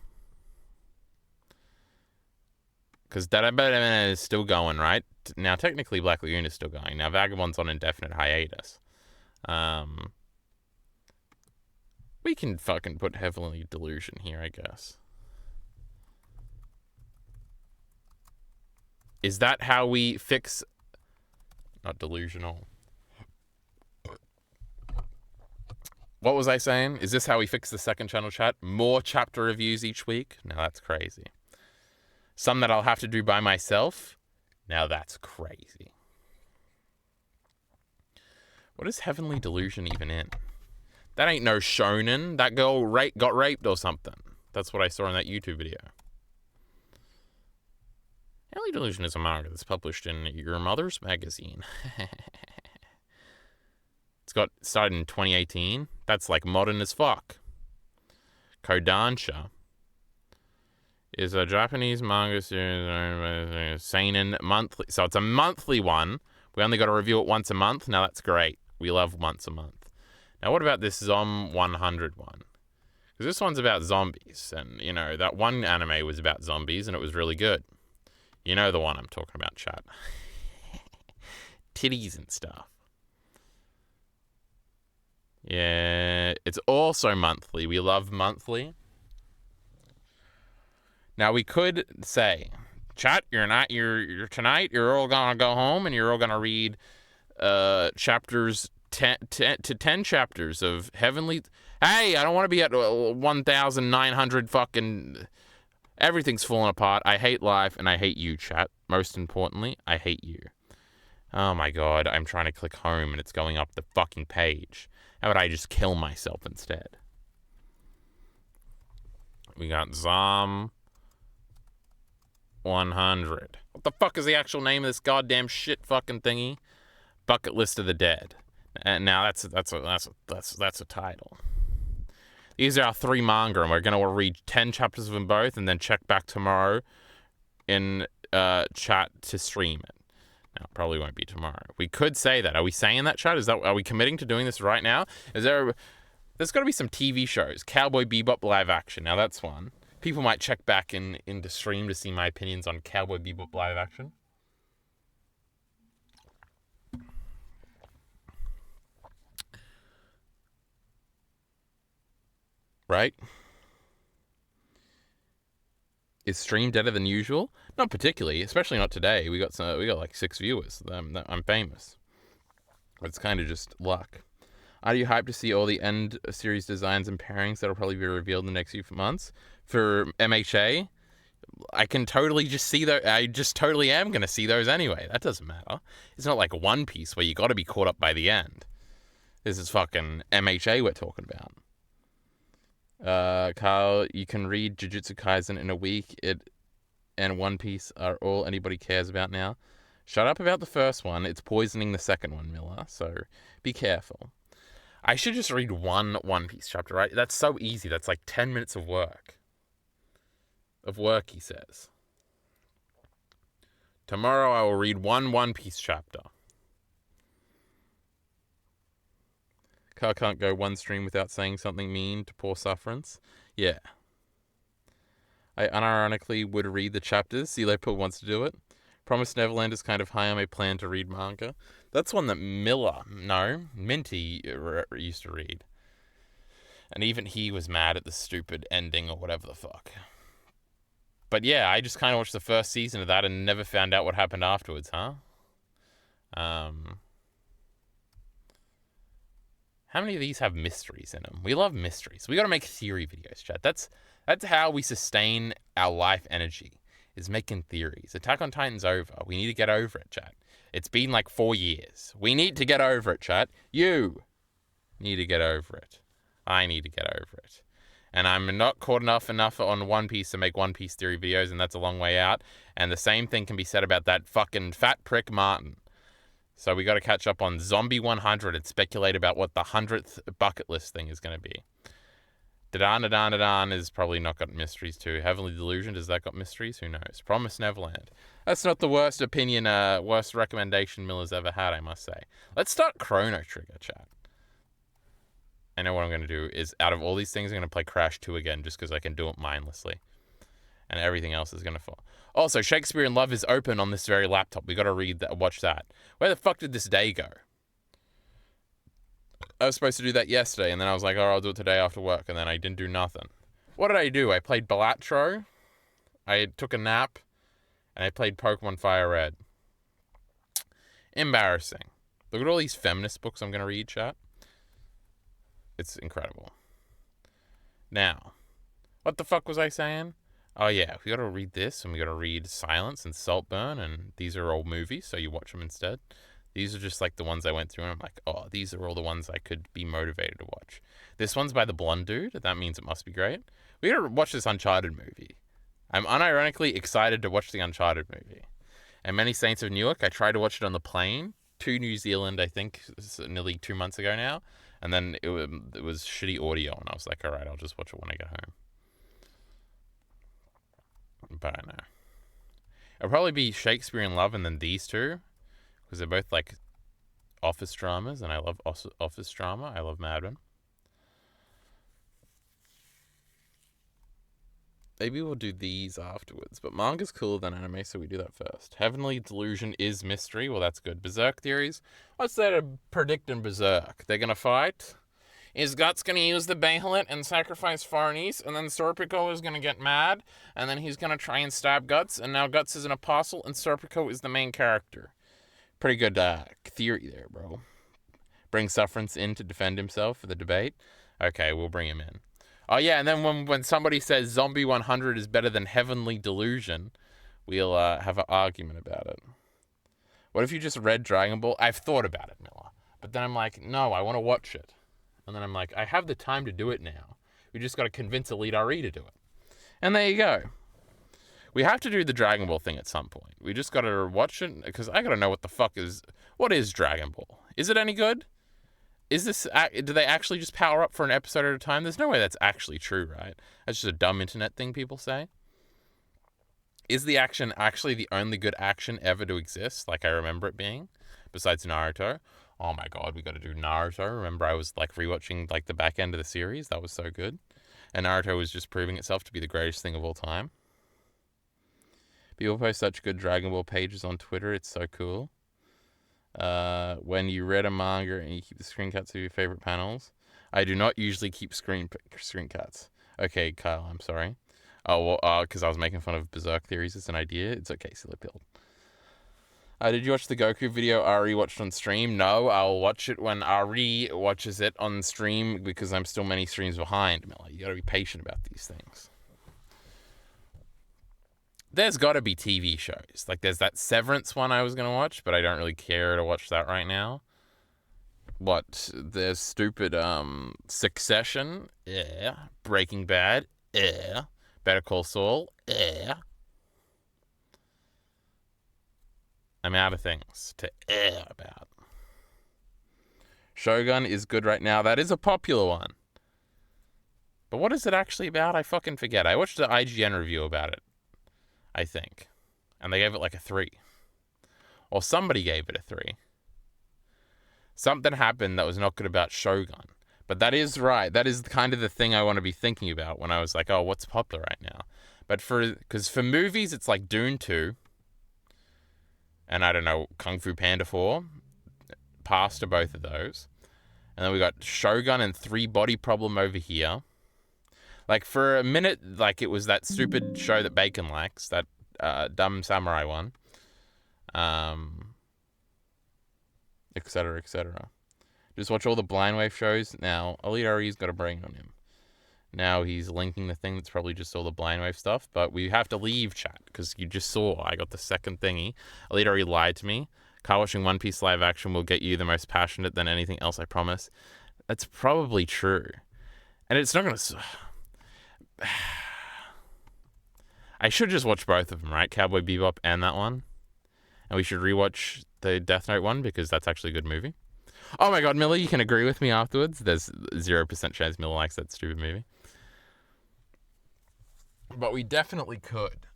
Because Darabara is still going, right? Now, technically, Black Lagoon is still going. Now, Vagabond's on indefinite hiatus. We can fucking put Heavenly Delusion here, I guess. Is that how we fix... Not delusional. What was I saying? Is this how we fix the second channel, chat? More chapter reviews each week? Now that's crazy. Some that I'll have to do by myself? Now that's crazy. What is Heavenly Delusion even in? That ain't no shonen. That girl got raped or something. That's what I saw in that YouTube video. Heavenly Delusion is a manga that's published in Your Mother's Magazine. It's got started in 2018. That's like modern as fuck. Kodansha is a Japanese manga series, seinen monthly. So it's a monthly one. We only got to review it once a month. Now that's great. We love once a month. Now what about this Zom 100 one? Because this one's about zombies. And, you know, that one anime was about zombies and it was really good. You know the one I'm talking about, chat. Titties and stuff. Yeah, it's also monthly. We love monthly. Now we could say, chat, you're tonight, you're all gonna go home and you're all gonna read chapters 10 to 10 chapters of Heavenly. Hey, I don't want to be at 1,900 fucking. Everything's falling apart. I hate life and I hate you, chat. Most importantly, I hate you. Oh my god, I'm trying to click home and it's going up the fucking page. How about I just kill myself instead? We got Zom 100. What the fuck is the actual name of this goddamn shit fucking thingy? Bucket List of the Dead. And now that's a title. These are our 3 manga, and we're gonna read 10 chapters of them both, and then check back tomorrow in chat to stream it. Now, it probably won't be tomorrow. We could say that. Are we saying that, chat? Are we committing to doing this right now? There's got to be some TV shows. Cowboy Bebop live action. Now, that's one. People might check back in the stream to see my opinions on Cowboy Bebop live action. Right? Is stream deader than usual? Not particularly, especially not today. We got like 6 viewers. I'm famous. But it's kind of just luck. Are you hyped to see all the end series designs and pairings that'll probably be revealed in the next few months for MHA? I can totally just see those. I just totally am going to see those anyway. That doesn't matter. It's not like One Piece where you got to be caught up by the end. This is fucking MHA we're talking about. Kyle, you can read Jujutsu Kaisen in a week. It and One Piece are all anybody cares about now. Shut up about the first one. It's poisoning the second one, Miller. So be careful. I should just read one One Piece chapter, right? That's so easy. That's like 10 minutes of work. He says. Tomorrow I will read one Piece chapter. Carl can't go one stream without saying something mean to poor sufferance. Yeah. I unironically would read the chapters. See, Leopold wants to do it. Promised Neverland is kind of high on my plan to read manga. That's one that Minty used to read. And even he was mad at the stupid ending or whatever the fuck. But yeah, I just kind of watched the first season of that and never found out what happened afterwards, huh? How many of these have mysteries in them? We love mysteries. We got to make theory videos, chat. That's how we sustain our life energy, is making theories. Attack on Titan's over. We need to get over it, chat. It's been like 4 years. We need to get over it, chat. You need to get over it. I need to get over it. And I'm not caught enough on One Piece to make One Piece theory videos, and that's a long way out. And the same thing can be said about that fucking fat prick Martin. So we got to catch up on Zombie 100 and speculate about what the 100th bucket list thing is going to be. Dadan is probably not got mysteries too. Heavenly Delusion, does that got mysteries? Who knows? Promised Neverland. That's not the worst opinion, worst recommendation Miller's ever had, I must say. Let's start Chrono Trigger, chat. I know what I'm going to do is, out of all these things, I'm going to play Crash 2 again just because I can do it mindlessly. And everything else is going to fall. Also, Shakespeare in Love is open on this very laptop. We got to read that, watch that. Where the fuck did this day go? I was supposed to do that yesterday, and then I was like, oh, I'll do it today after work, and then I didn't do nothing. What did I do? I played Balatro, I took a nap, and I played Pokemon Fire Red. Embarrassing. Look at all these feminist books I'm going to read, chat. It's incredible. Now, what the fuck was I saying? Oh yeah, we gotta read this, and we gotta read Silence and Saltburn, and these are all movies, so you watch them instead. These are just like the ones I went through, and I'm like, oh, these are all the ones I could be motivated to watch. This one's by the blonde dude. That means it must be great. We gotta watch this Uncharted movie. I'm unironically excited to watch the Uncharted movie. And Many Saints of Newark, I tried to watch it on the plane to New Zealand, I think, nearly 2 months ago now. And then it was shitty audio, and I was like, all right, I'll just watch it when I get home. But I know. It'll probably be Shakespeare in Love and then these two, because they're both like office dramas, and I love office drama. I love Mad Men. Maybe we'll do these afterwards, but manga's cooler than anime, so we do that first. Heavenly Delusion is mystery. Well, that's good. Berserk theories. What's there to predict in Berserk? They're gonna fight. Is Guts gonna use the Bahamut and sacrifice Farnese, and then Serpico is gonna get mad, and then he's gonna try and stab Guts, and now Guts is an apostle, and Serpico is the main character. Pretty good theory there, bro. Bring Sufferance in to defend himself for the debate. Okay, we'll bring him in. Oh yeah, and then when somebody says Zombie 100 is better than Heavenly Delusion, we'll have an argument about it. What if you just read Dragon Ball? I've thought about it, Miller. But then I'm like, no, I want to watch it. And then I'm like, I have the time to do it now. We just got to convince Elite RE to do it. And there you go. We have to do the Dragon Ball thing at some point. We just got to watch it, because I got to know what is Dragon Ball? Is it any good? Do they actually just power up for an episode at a time? There's no way that's actually true, right? That's just a dumb internet thing people say. Is the action actually the only good action ever to exist, like I remember it being, besides Naruto? Oh my god, we got to do Naruto. Remember, I was like rewatching like the back end of the series. That was so good. And Naruto was just proving itself to be the greatest thing of all time. People post such good Dragon Ball pages on Twitter. It's so cool. When you read a manga and you keep the screen cuts of your favorite panels. I do not usually keep screen cuts. Okay, Kyle, I'm sorry. Oh, well, because I was making fun of Berserk theories as an idea. It's okay, silly build. Did you watch the Goku video Ari watched on stream? No, I'll watch it when Ari watches it on stream, because I'm still many streams behind, Miller. You gotta be patient about these things. There's got to be TV shows. Like, there's that Severance one I was going to watch, but I don't really care to watch that right now. What? There's stupid, Succession? Yeah. Breaking Bad? Yeah. Better Call Saul? Yeah. I'm out of things to about. Shogun is good right now. That is a popular one. But what is it actually about? I fucking forget. I watched the IGN review about it, I think. And they gave it like a 3. Or somebody gave it a 3. Something happened that was not good about Shogun. But that is right. That is kind of the thing I want to be thinking about when I was like, oh, what's popular right now? But because for movies, it's like Dune 2. And I don't know, Kung Fu Panda 4. Pass to both of those. And then we got Shogun and 3 Body Problem over here. Like, for a minute, like, it was that stupid show that Bacon likes, that dumb samurai one. Et cetera, et cetera. Just watch all the Blind Wave shows. Now, Elite RE's got a brain on him. Now he's linking the thing that's probably just all the Blind Wave stuff, but we have to leave chat, because you just saw I got the second thingy. Elite RE lied to me. Car watching One Piece live action will get you the most passionate than anything else, I promise. That's probably true. And it's not going to... I should just watch both of them, right? Cowboy Bebop and that one. And we should rewatch the Death Note one, because that's actually a good movie. Oh my god, Miller, you can agree with me afterwards. There's 0% chance Miller likes that stupid movie. But we definitely could.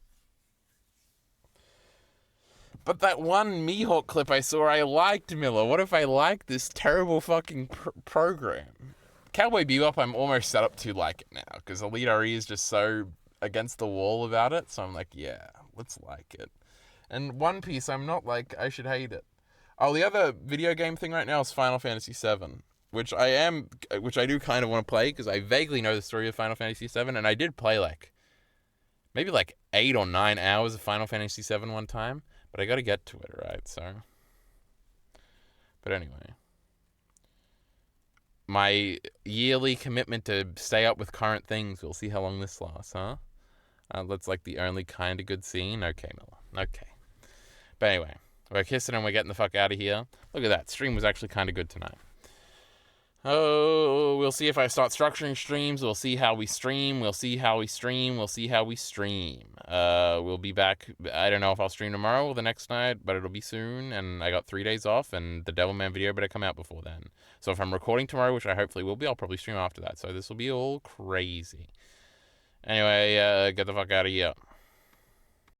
But that one Mihawk clip I saw, I liked, Miller. What if I liked this terrible fucking program? Cowboy Bebop, I'm almost set up to like it now, because Elite RE is just so against the wall about it. So I'm like, yeah, let's like it. And One Piece, I'm not like, I should hate it. Oh, the other video game thing right now is Final Fantasy VII, which I do kind of want to play, because I vaguely know the story of Final Fantasy VII, and I did play maybe 8 or 9 hours of Final Fantasy VII one time, but I got to get to it, right? So, but anyway, my yearly commitment to stay up with current things. We'll see how long this lasts, huh? That's like the only kind of good scene. Okay, Miller. Okay, but anyway. We're kissing and we're getting the fuck out of here. Look at that. Stream was actually kind of good tonight. Oh, we'll see if I start structuring streams. We'll see how we stream. We'll see how we stream. We'll see how we stream. We'll be back. I don't know if I'll stream tomorrow or the next night, but it'll be soon. And I got 3 days off, and the Devilman video better come out before then. So if I'm recording tomorrow, which I hopefully will be, I'll probably stream after that. So this will be all crazy. Anyway, get the fuck out of here.